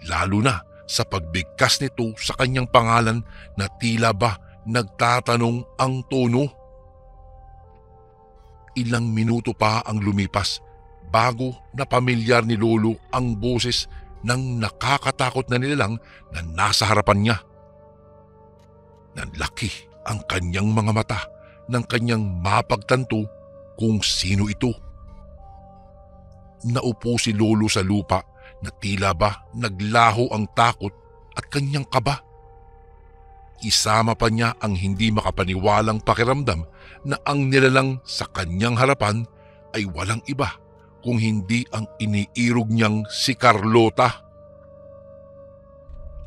Lalo na sa pagbigkas nito sa kanyang pangalan na tila ba nagtatanong ang tono. Ilang minuto pa ang lumipas bago na pamilyar ni Lolo ang boses ng nakakatakot na nilalang na nasa harapan niya. Nanlaki ang kanyang mga mata nang kanyang mapagtanto kung sino ito. Naupo si Lolo sa lupa na tila ba naglaho ang takot at kanyang kaba. Isama pa niya ang hindi makapaniwalang pakiramdam na ang nilalang sa kanyang harapan ay walang iba kung hindi ang iniirog niyang si Carlota.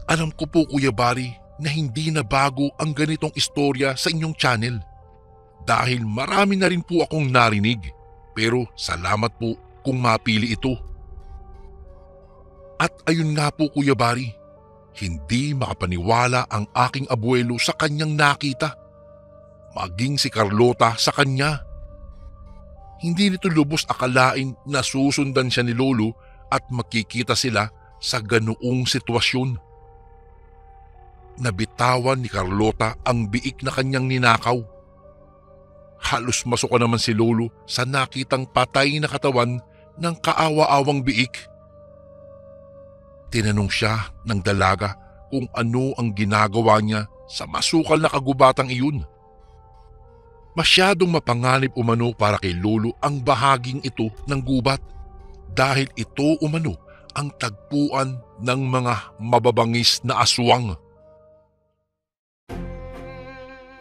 Alam ko po, Kuya Bari, na hindi na bago ang ganitong istorya sa inyong channel. Dahil marami na rin po akong narinig, pero salamat po kung mapili ito. At ayun nga po, Kuya Bari, hindi makapaniwala ang aking abuelo sa kanyang nakita. Maging si Carlota sa kanya. Hindi nito lubos akalain na susundan siya ni Lolo at makikita sila sa ganoong sitwasyon. Nabitawan ni Carlota ang biik na kanyang ninakaw. Halos masuka naman si Lolo sa nakitang patay na katawan ng kaawa-awang biik. Tinanong siya ng dalaga kung ano ang ginagawa niya sa masukal na kagubatang iyon. Masyadong mapanganib umano para kay Lolo ang bahaging ito ng gubat dahil ito umano ang tagpuan ng mga mababangis na aswang.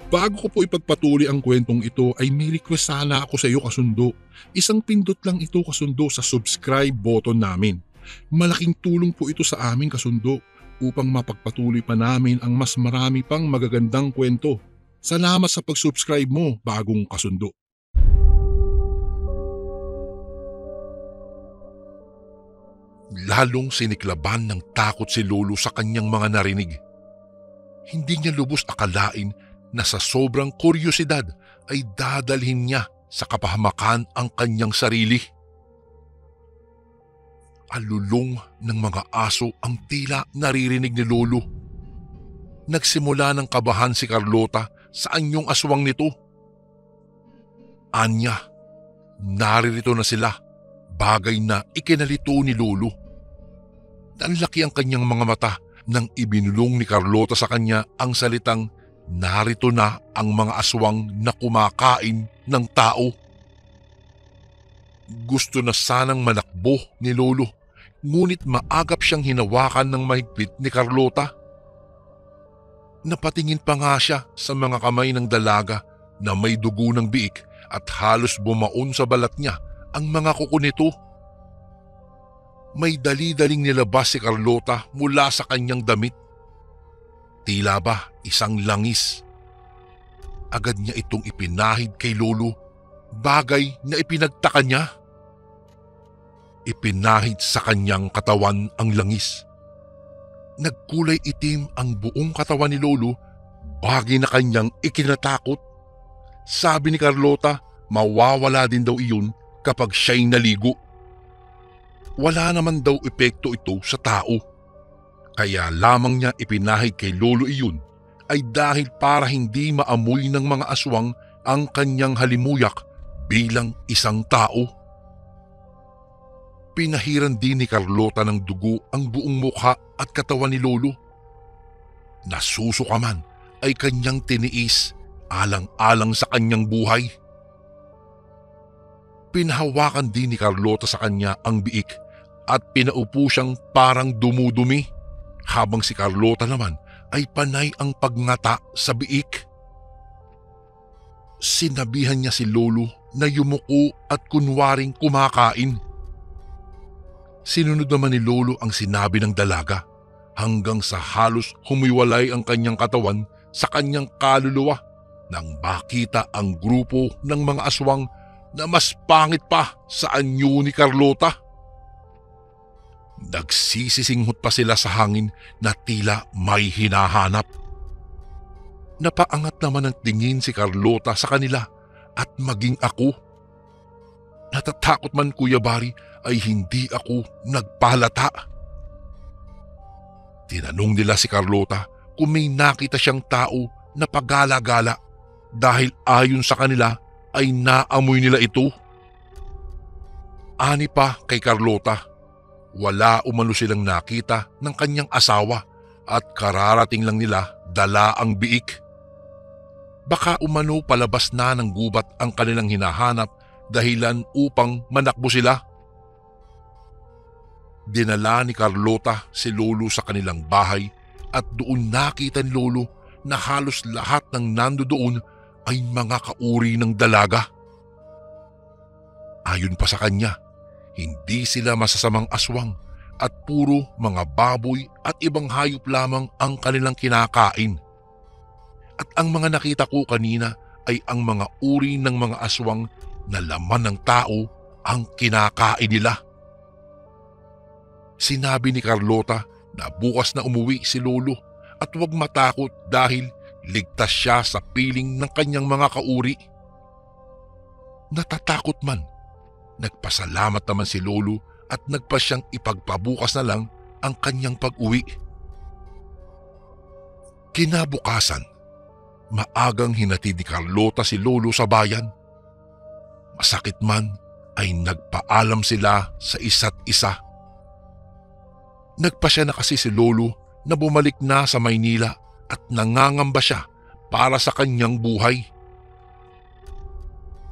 Bago ko po ipagpatuloy ang kwentong ito ay may request sana ako sa iyo, kasundo. Isang pindot lang ito, kasundo, sa subscribe button namin. Malaking tulong po ito sa amin, kasundo, upang mapagpatuloy pa namin ang mas marami pang magagandang kwento. Salamat sa pag-subscribe mo, bagong kasundo. Lalong siniklaban ng takot si Lolo sa kanyang mga narinig. Hindi niya lubos akalain na sa sobrang kuryosidad ay dadalhin niya sa kapahamakan ang kanyang sarili. Alulong ng mga aso ang tila naririnig ni Lolo. Nagsimula ng kabahan si Carlota sa anyong aswang nito. Anya, naririto na sila, bagay na ikinalito ni Lolo. Nanlaki ang kanyang mga mata nang ibinulong ni Carlota sa kanya ang salitang narito na ang mga aswang na kumakain ng tao. Gusto na sanang manakbo ni Lolo, ngunit maagap siyang hinawakan ng mahigpit ni Carlota. Napatingin pa nga siya sa mga kamay ng dalaga na may dugo ng biik at halos bumaon sa balat niya ang mga kuko nito. May dali-daling nilabas si Carlota mula sa kanyang damit. Tila ba isang langis. Agad niya itong ipinahid kay Lolo, bagay na ipinagtaka niya. Ipinahid sa kanyang katawan ang langis. Nagkulay itim ang buong katawan ni Lolo, bagay na kanyang ikinatakot. Sabi ni Carlota, mawawala din daw iyon kapag siya'y naligo. Wala naman daw epekto ito sa tao. Kaya lamang niya ipinahid kay Lolo iyon ay dahil para hindi maamoy ng mga aswang ang kanyang halimuyak bilang isang tao. Pinahiran din ni Carlota ng dugo ang buong mukha at katawan ni Lolo. Nasusuka man ay kanyang tiniis alang-alang sa kanyang buhay. Pinahawakan din ni Carlota sa kanya ang biik at pinaupo siyang parang dumudumi habang si Carlota naman ay panay ang pagngata sa biik. Sinabihan niya si Lolo na yumuko at kunwaring kumakain. Sinunod naman ni Lolo ang sinabi ng dalaga hanggang sa halos humiwalay ang kanyang katawan sa kanyang kaluluwa nang makita ang grupo ng mga aswang na mas pangit pa sa anyo ni Carlota. Nagsisisinghot pa sila sa hangin na tila may hinahanap. Napaangat naman ang tingin si Carlota sa kanila at maging ako. Natatakot man, Kuya Bari, ay hindi ako nagpahalata. Tinanong nila si Carlota kung may nakita siyang tao na pagala-gala dahil ayon sa kanila ay naamoy nila ito. Ani pa kay Carlota, wala umano silang nakita ng kanyang asawa at kararating lang nila dala ang biik. Baka umano palabas na ng gubat ang kanilang hinahanap dahilan upang manakbo sila. Dinala ni Carlota si Lolo sa kanilang bahay at doon nakita ni Lolo na halos lahat ng nandoon ay mga kauri ng dalaga. Ayon pa sa kanya, Hindi sila masasamang aswang at puro mga baboy at ibang hayop lamang ang kanilang kinakain. At ang mga nakita ko kanina ay ang mga uri ng mga aswang na laman ng tao ang kinakain nila. Sinabi ni Carlota na bukas na umuwi si Lolo at huwag matakot dahil ligtas siya sa piling ng kanyang mga kauri. Natatakot man, nagpasalamat naman si Lolo at nagpa siyang ipagpabukas na lang ang kanyang pag-uwi. Kinabukasan, maagang hinatid ni Carlota si Lolo sa bayan. Masakit man ay nagpaalam sila sa isa't isa. Nagpasya na kasi si Lolo na bumalik na sa Maynila at nangangamba siya para sa kanyang buhay.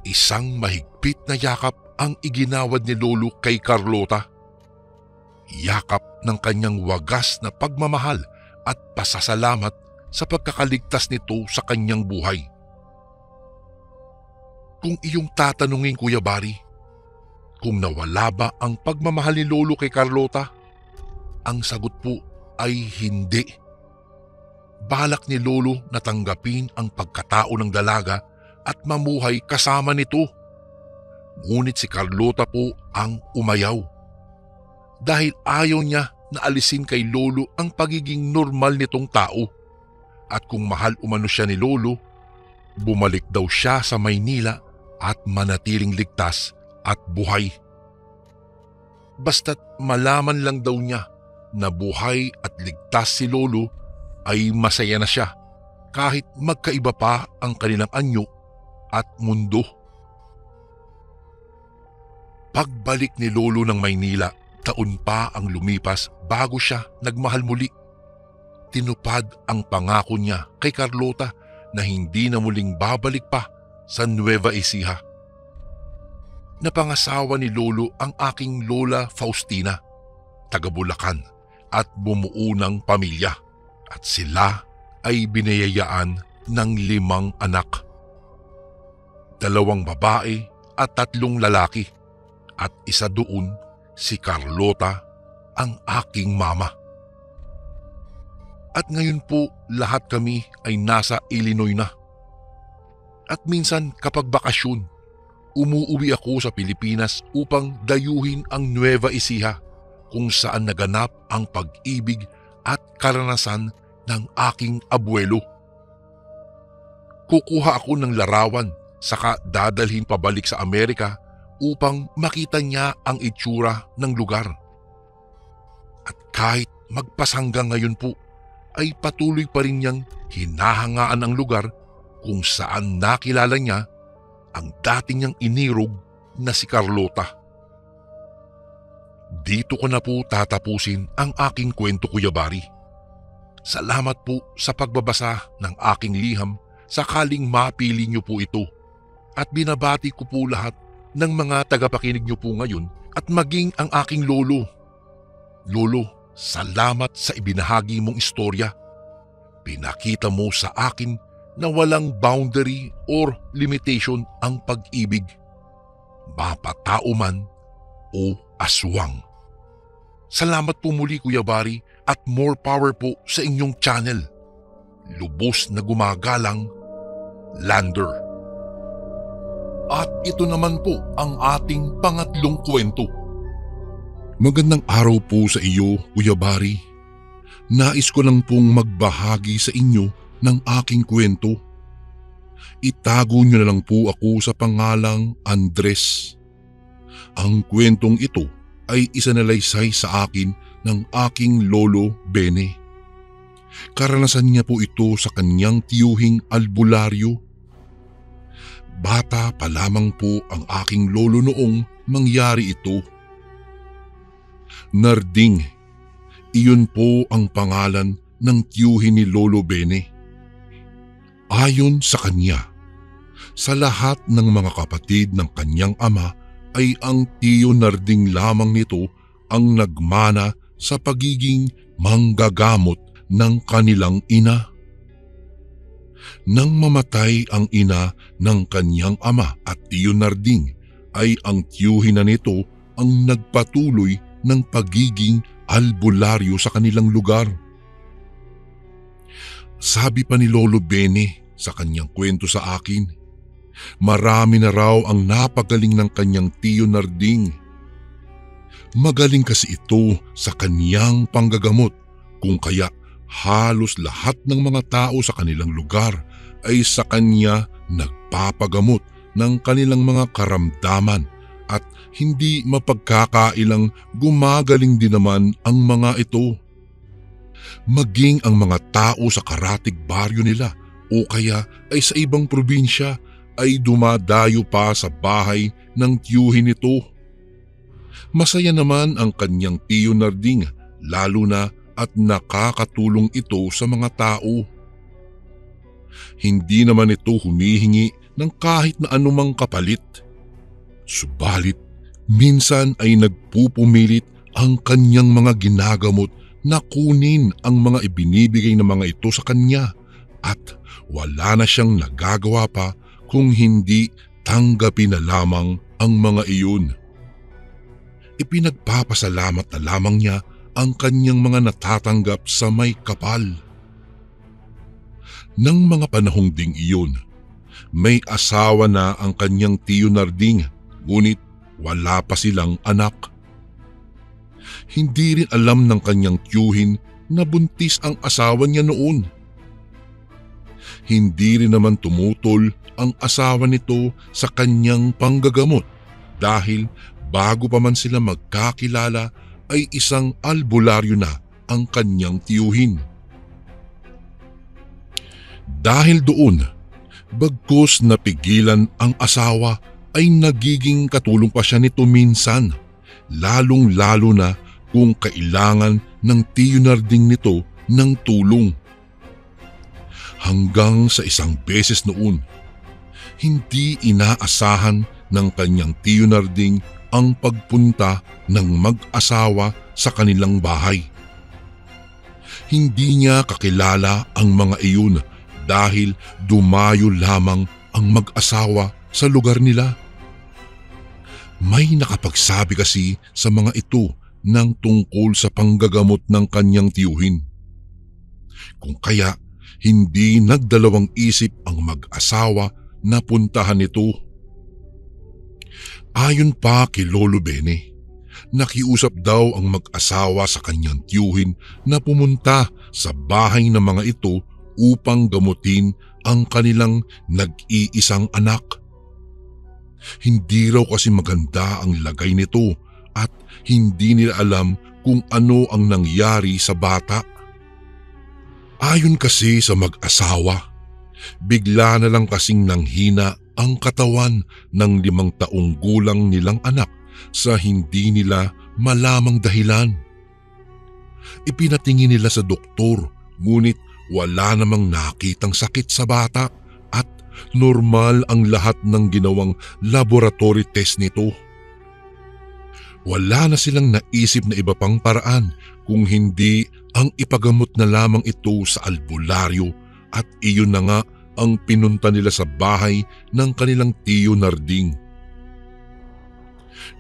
Isang mahigpit na yakap ang iginawad ni Lolo kay Carlota. Yakap ng kanyang wagas na pagmamahal at pasasalamat sa pagkakaligtas nito sa kanyang buhay. Kung iyong tatanungin, Kuya Bari, kung nawala ba ang pagmamahal ni Lolo kay Carlota, ang sagot po ay hindi. Balak ni Lolo na tanggapin ang pagkatao ng dalaga at mamuhay kasama nito. Ngunit si Carlota po ang umayaw. Dahil ayaw niya na alisin kay Lolo ang pagiging normal nitong tao. At kung mahal umano siya ni Lolo, bumalik daw siya sa Maynila at manatiling ligtas at buhay. Basta't malaman lang daw niya na buhay at ligtas si Lolo ay masaya na siya kahit magkaiba pa ang kanilang anyo at mundo. Pagbalik ni Lolo ng Maynila, taon pa ang lumipas bago siya nagmahal muli. Tinupad ang pangako niya kay Carlota na hindi na muling babalik pa sa Nueva Ecija. Napangasawa ni Lolo ang aking Lola Faustina, taga Bulacan, at bumuo ng pamilya, at sila ay binayayaan ng 5 anak. 2 babae at 3 lalaki, at isa doon si Carlota, ang aking mama. At ngayon po lahat kami ay nasa Illinois na. At minsan kapag bakasyon, umuuwi ako sa Pilipinas upang dayuhin ang Nueva Ecija kung saan naganap ang pag-ibig at karanasan ng aking abuelo. Kukuha ako ng larawan saka dadalhin pabalik sa Amerika upang makita niya ang itsura ng lugar. At kahit magpasanggang ngayon po, ay patuloy pa rin niyang hinahangaan ang lugar kung saan nakilala niya ang dating niyang inirog na si Carlota. Dito ko na po tatapusin ang aking kwento, Kuya Bari. Salamat po sa pagbabasa ng aking liham sakaling mapili niyo po ito. At binabati ko po lahat ng mga tagapakinig niyo po ngayon at maging ang aking lolo. Lolo, salamat sa ibinahagi mong istorya. Pinakita mo sa akin na walang boundary or limitation ang pag-ibig, mapatao man o aswang. Salamat po muli, Kuya Bari, at more power po sa inyong channel. Lubos na gumagalang, Lander. At ito naman po ang ating pangatlong kwento. Magandang araw po sa iyo, Kuya Bari. Nais ko lang pong magbahagi sa inyo ng aking kwento. Itago niyo na lang po ako sa pangalang Andres. Ang kwentong ito ay isanalaysay sa akin ng aking lolo Bene. Karanasan niya po ito sa kanyang tiyuhing albularyo. Bata pa lamang po ang aking lolo noong mangyari ito. Narding, iyon po ang pangalan ng tiyuhin ni Lolo Bene. Ayon sa kanya, sa lahat ng mga kapatid ng kanyang ama ay ang tiyo Narding lamang nito ang nagmana sa pagiging manggagamot ng kanilang ina. Nang mamatay ang ina ng kanyang ama at tiyo Narding ay ang tiyuhin na nito ang nagpatuloy ng pagiging albularyo sa kanilang lugar. Sabi pa ni Lolo Bene sa kanyang kwento sa akin, marami na raw ang napagaling ng kanyang tiyo Narding. Magaling kasi ito sa kanyang panggagamot, kung kaya halos lahat ng mga tao sa kanilang lugar ay sa kanya nagpapagamot ng kanilang mga karamdaman at hindi mapagkakailang gumagaling din naman ang mga ito. Maging ang mga tao sa karatig baryo nila o kaya ay sa ibang probinsya ay dumadayo pa sa bahay ng tiyuhin nito. Masaya naman ang kanyang tiyo Narding, lalo na at nakakatulong ito sa mga tao. Hindi naman ito humihingi ng kahit na anumang kapalit. Subalit, minsan ay nagpupumilit ang kanyang mga ginagamot na kunin ang mga ibinibigay ng mga ito sa kanya at wala na siyang nagagawa pa kung hindi tanggapin na lamang ang mga iyon. Ipinagpapasalamat na lamang niya ang kanyang mga natatanggap sa may kapal. Nang mga panahong ding iyon, may asawa na ang kanyang tiyo Narding, ngunit wala pa silang anak. Hindi rin alam ng kanyang tiyuhin na buntis ang asawa niya noon. Hindi rin naman tumutol ang asawa nito sa kanyang panggagamot dahil bago pa man sila magkakilala ay isang albularyo na ang kanyang tiyuhin. Dahil doon, bagkus napigilan ang asawa ay nagiging katulong pa siya nito minsan, lalong-lalo na kung kailangan ng tiyo Narding nito ng tulong. Hanggang sa isang beses noon, hindi inaasahan ng kanyang tiyo Narding ang pagpunta ng mag-asawa sa kanilang bahay. Hindi niya kakilala ang mga iyon dahil dumayo lamang ang mag-asawa sa lugar nila. May nakapagsabi kasi sa mga ito ng tungkol sa panggagamot ng kanyang tiyuhin. Kung kaya hindi nagdalawang isip ang mag-asawa na puntahan ito. Ayon pa kay Lolo Bene, nakiusap daw ang mag-asawa sa kanyang tiyuhin na pumunta sa bahay ng mga ito upang gamutin ang kanilang nag-iisang anak. Hindi raw kasi maganda ang lagay nito at hindi nila alam kung ano ang nangyari sa bata. Ayon kasi sa mag-asawa, bigla na lang kasing nanghina ang katawan ng 5 taong gulang nilang anak sa hindi nila malamang dahilan. Ipinatingin nila sa doktor, ngunit wala namang nakitang sakit sa bata at normal ang lahat ng ginawang laboratory test nito. Wala na silang naisip na iba pang paraan kung hindi ang ipagamot na lamang ito sa albularyo at iyon na nga ang pinunta nila sa bahay ng kanilang tiyo Narding.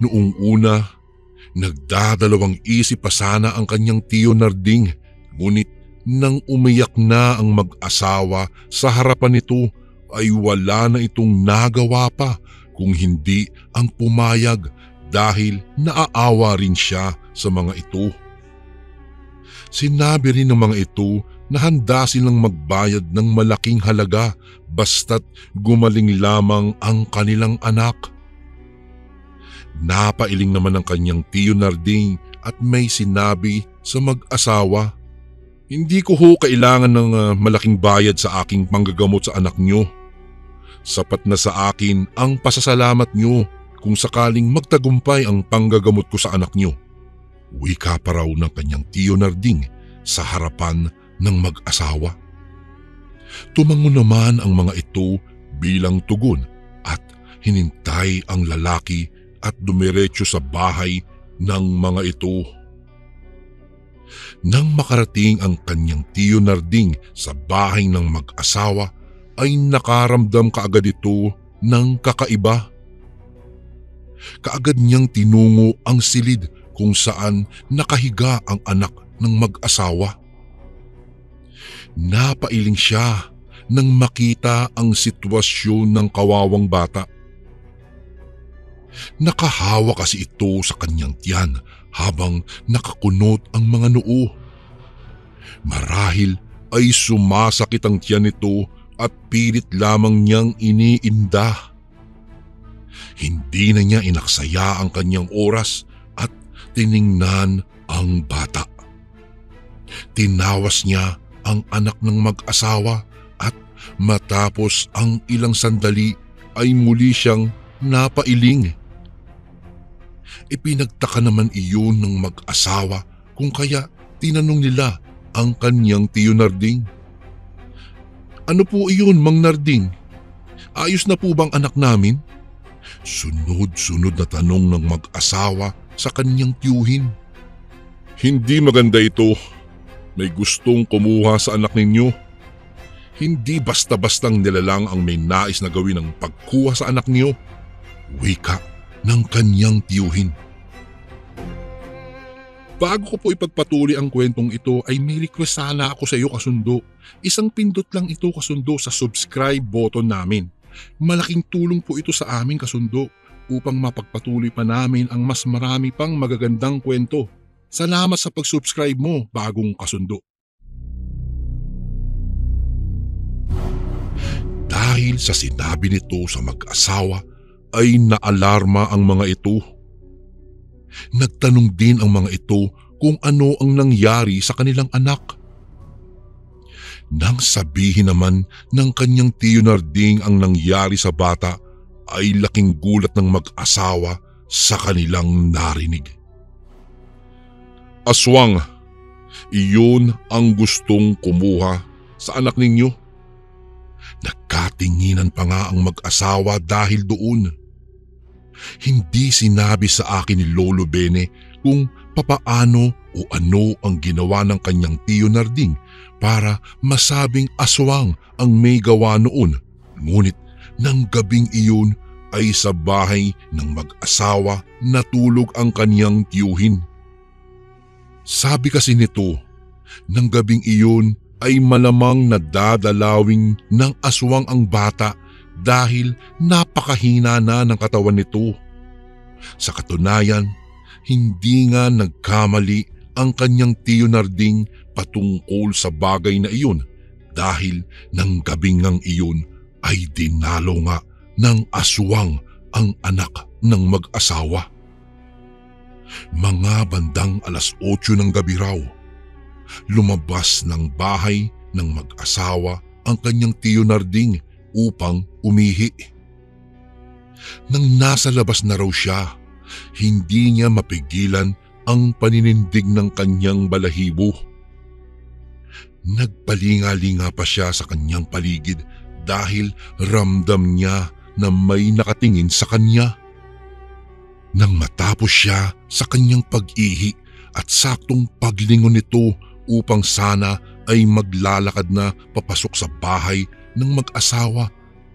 Noong una, nagdadalawang isip pa sana ang kanyang tiyo Narding, ngunit nang umiyak na ang mag-asawa sa harapan nito ay wala na itong nagawa pa kung hindi ang pumayag dahil naaawa rin siya sa mga ito. Sinabi rin ng mga ito na handa silang magbayad ng malaking halaga basta't gumaling lamang ang kanilang anak. Napailing naman ang kanyang tiyo Narding at may sinabi sa mag-asawa, "Hindi ko ho kailangan ng malaking bayad sa aking panggagamot sa anak nyo. Sapat na sa akin ang pasasalamat nyo kung sakaling magtagumpay ang panggagamot ko sa anak nyo." Wika pa raw ng kanyang tiyo Narding sa harapan ng mag-asawa. Tumango naman ang mga ito bilang tugon at hinintay ang lalaki at dumiretso sa bahay ng mga ito. Nang makarating ang kanyang tiyo Narding sa bahay ng mag-asawa ay nakaramdam kaagad ito ng kakaiba. Kaagad niyang tinungo ang silid kung saan nakahiga ang anak ng mag-asawa. Napailing siya nang makita ang sitwasyon ng kawawang bata. Nakahawa kasi ito sa kanyang tiyan habang nakakunot ang mga noo. Marahil ay sumasakit ang tiyan nito at pilit lamang niyang iniinda. Hindi na niya inaksaya ang kanyang oras at tiningnan ang bata. Tinawas niya ang anak ng mag-asawa at matapos ang ilang sandali ay muli siyang napailing. Ipinagtaka naman iyon ng mag-asawa kung kaya tinanong nila ang kanyang tiyo Narding. "Ano po iyon, Mang Narding? Ayos na po bang anak namin?" Sunod-sunod na tanong ng mag-asawa sa kanyang tiyuhin. "Hindi maganda ito. May gustong kumuha sa anak ninyo. Hindi basta-bastang nilalang ang may nais na gawin ng pagkuha sa anak niyo," wika ng kanyang tiyuhin. Bago ko po ipagpatuloy ang kwentong ito ay may request sana ako sa iyo, kasundo. Isang pindot lang ito, kasundo, sa subscribe button namin. Malaking tulong po ito sa amin, kasundo, upang mapagpatuloy pa namin ang mas marami pang magagandang kwento. Salamat sa pag-subscribe mo, bagong kasundo. Dahil sa sinabi nito sa mag-asawa ay naalarma ang mga ito. Nagtanong din ang mga ito kung ano ang nangyari sa kanilang anak. Nang sabihin naman ng kanyang tiyo Narding ang nangyari sa bata, ay laking gulat ng mag-asawa sa kanilang narinig. "Aswang, iyon ang gustong kumuha sa anak ninyo." Nagkatinginan pa nga ang mag-asawa dahil doon. Hindi sinabi sa akin ni Lolo Bene kung papaano o ano ang ginawa ng kanyang tiyo Narding para masabing aswang ang may gawa noon. Ngunit nang gabing iyon ay sa bahay ng mag-asawa natulog ang kanyang tiyuhin. Sabi kasi nito, nang gabing iyon ay malamang nadadalawing ng aswang ang bata dahil napakahina na ng katawan nito. Sa katunayan, hindi nga nagkamali ang kanyang tiyo Narding patungkol sa bagay na iyon dahil nang gabing ngang iyon ay dinalo nga ng aswang ang anak ng mag-asawa. Mga bandang 8:00 ng gabi raw, lumabas ng bahay ng mag-asawa ang kanyang tiyo Narding upang umihi. Nang nasa labas na raw siya, hindi niya mapigilan ang paninindig ng kanyang balahibo. Nagpalinga-linga pa siya sa kanyang paligid dahil ramdam niya na may nakatingin sa kanya. Nang matapos siya sa kanyang pag-ihi at saktong paglingon nito upang sana ay maglalakad na papasok sa bahay ng mag-asawa,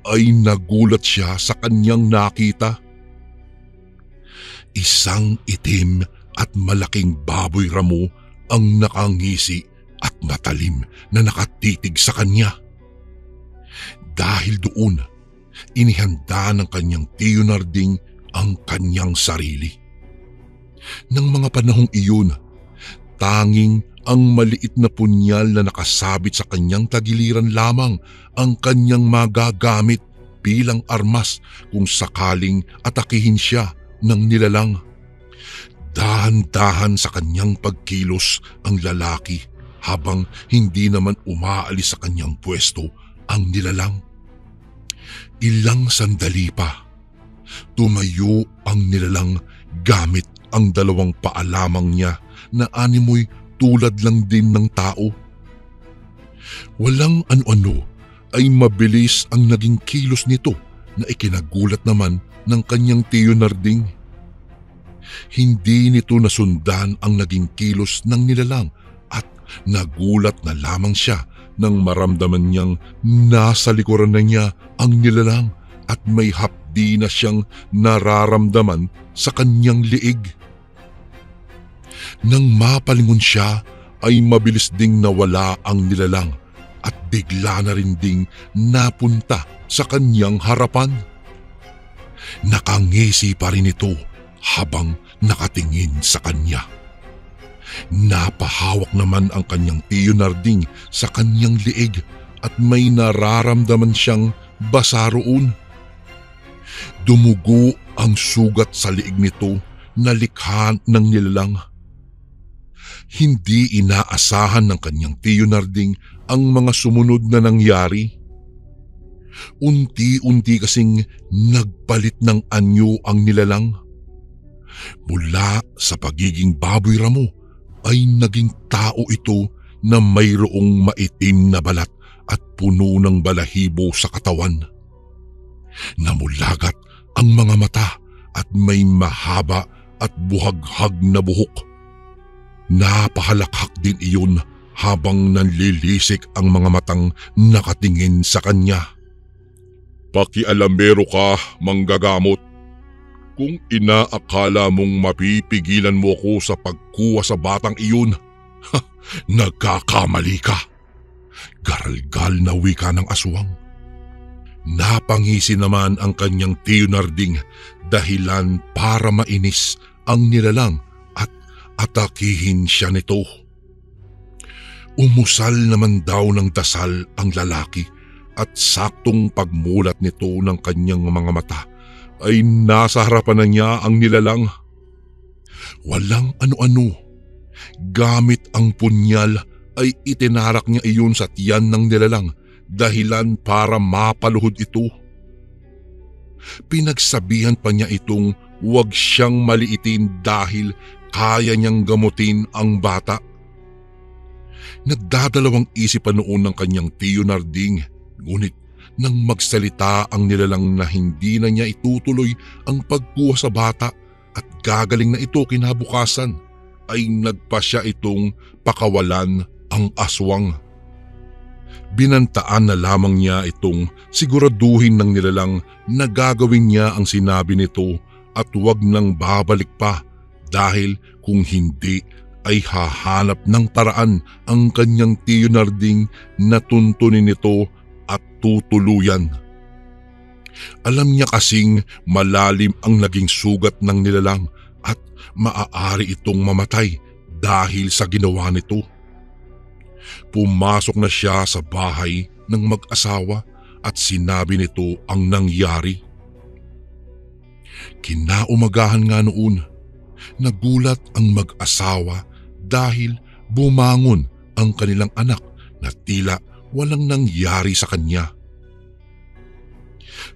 ay nagulat siya sa kanyang nakita. Isang itim at malaking baboy ramo ang nakangisi at matalim na nakatitig sa kanya. Dahil doon, inihanda ng kanyang tiyo Narding ang kanyang sarili. Nang mga panahong iyon, tanging ang maliit na punyal na nakasabit sa kanyang tagiliran lamang ang kanyang magagamit bilang armas kung sakaling atakihin siya ng nilalang. Dahan-dahan sa kanyang pagkilos ang lalaki habang hindi naman umaalis sa kanyang pwesto ang nilalang. Ilang sandali pa, tumayo ang nilalang gamit ang dalawang paa lamang niya na animoy tulad lang din ng tao. Walang ano-ano ay mabilis ang naging kilos nito na ikinagulat naman ng kanyang tiyo Narding. Hindi nito nasundan ang naging kilos ng nilalang at nagulat na lamang siya nang maramdaman niyang nasa likuran na niya ang nilalang at may hapdi hindi na siyang nararamdaman sa kanyang liig. Nang mapalingon siya ay mabilis ding nawala ang nilalang at bigla na rin ding napunta sa kanyang harapan. Nakangisi pa rin ito habang nakatingin sa kanya. Napahawak naman ang kanyang tiyo Narding sa kanyang liig at may nararamdaman siyang basa roon. Dumugo ang sugat sa liig nito na likha ng nilalang. Hindi inaasahan ng kanyang tiyo Narding ang mga sumunod na nangyari. Unti-unti kasing nagpalit ng anyo ang nilalang. Mula sa pagiging baboy ramo ay naging tao ito na mayroong maitim na balat at puno ng balahibo sa katawan. Namulagat ang mga mata at may mahaba at buhaghag na buhok. Napahalakhak din iyon habang nanlilisik ang mga matang nakatingin sa kanya. Pakialamero ka, manggagamot. Kung inaakala mong mapipigilan mo ko sa pagkuha sa batang iyon, nagkakamali ka. Garalgal na wika ng aswang. Napangisi naman ang kanyang tiyo Narding dahilan para mainis ang nilalang at atakihin siya nito. Umusal naman daw ng dasal ang lalaki at saktong pagmulat nito ng kanyang mga mata ay nasa harapan na niya ang nilalang. Walang ano-ano. Gamit ang punyal ay itinarak niya iyon sa tiyan ng nilalang dahilan para mapaluhod ito. Pinagsabihan pa niya itong huwag siyang maliitin dahil kaya niyang gamutin ang bata. Nagdadalawang isip pa noon ng kanyang tiyo Narding, ngunit nang magsalita ang nilalang na hindi na niya itutuloy ang pagkuha sa bata at gagaling na ito kinabukasan, ay nagpasya itong pakawalan ang aswang. Binantaan na lamang niya itong siguraduhin ng nilalang na gagawin niya ang sinabi nito at huwag nang babalik pa dahil kung hindi ay hahanap ng paraan ang kanyang tiyo Narding na tuntunin nito at tutuluyan. Alam niya kasing malalim ang naging sugat ng nilalang at maaari itong mamatay dahil sa ginawa nito. Pumasok na siya sa bahay ng mag-asawa at sinabi nito ang nangyari. Kinaumagahan nga noon, nagulat ang mag-asawa dahil bumangon ang kanilang anak na tila walang nangyari sa kanya.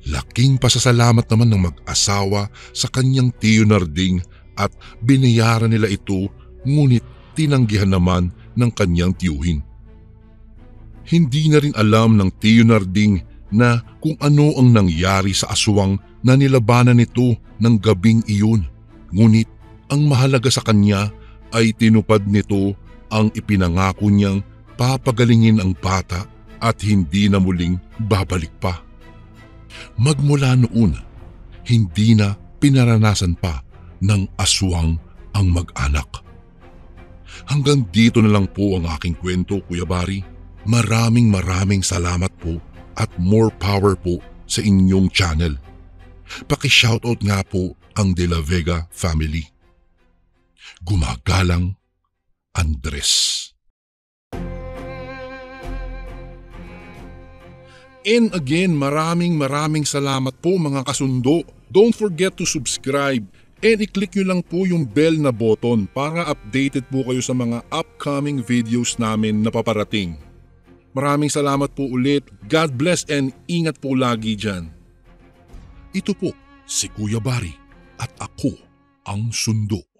Laking pasasalamat naman ng mag-asawa sa kanyang tiyo Narding at binayaran nila ito, ngunit tinanggihan naman ng kanyang tiyuhin. Hindi na rin alam ng tiyo Narding na kung ano ang nangyari sa aswang na nilabanan nito ng gabing iyon, ngunit ang mahalaga sa kanya ay tinupad nito ang ipinangako niyang papagalingin ang bata at hindi na muling babalik pa. Magmula noon, hindi na pinaranasan pa ng aswang ang mag-anak. Hanggang dito na lang po ang aking kwento, Kuya Bari. Maraming salamat po at more power po sa inyong channel. Paki-shoutout nga po ang De La Vega family. Gumagalang, Andres. And again, maraming salamat po mga kasundo. Don't forget to subscribe and i-click nyo lang po yung bell na button para updated po kayo sa mga upcoming videos namin na paparating. Maraming salamat po ulit. God bless and ingat po lagi dyan. Ito po si Kuya Bari at ako ang Sundo.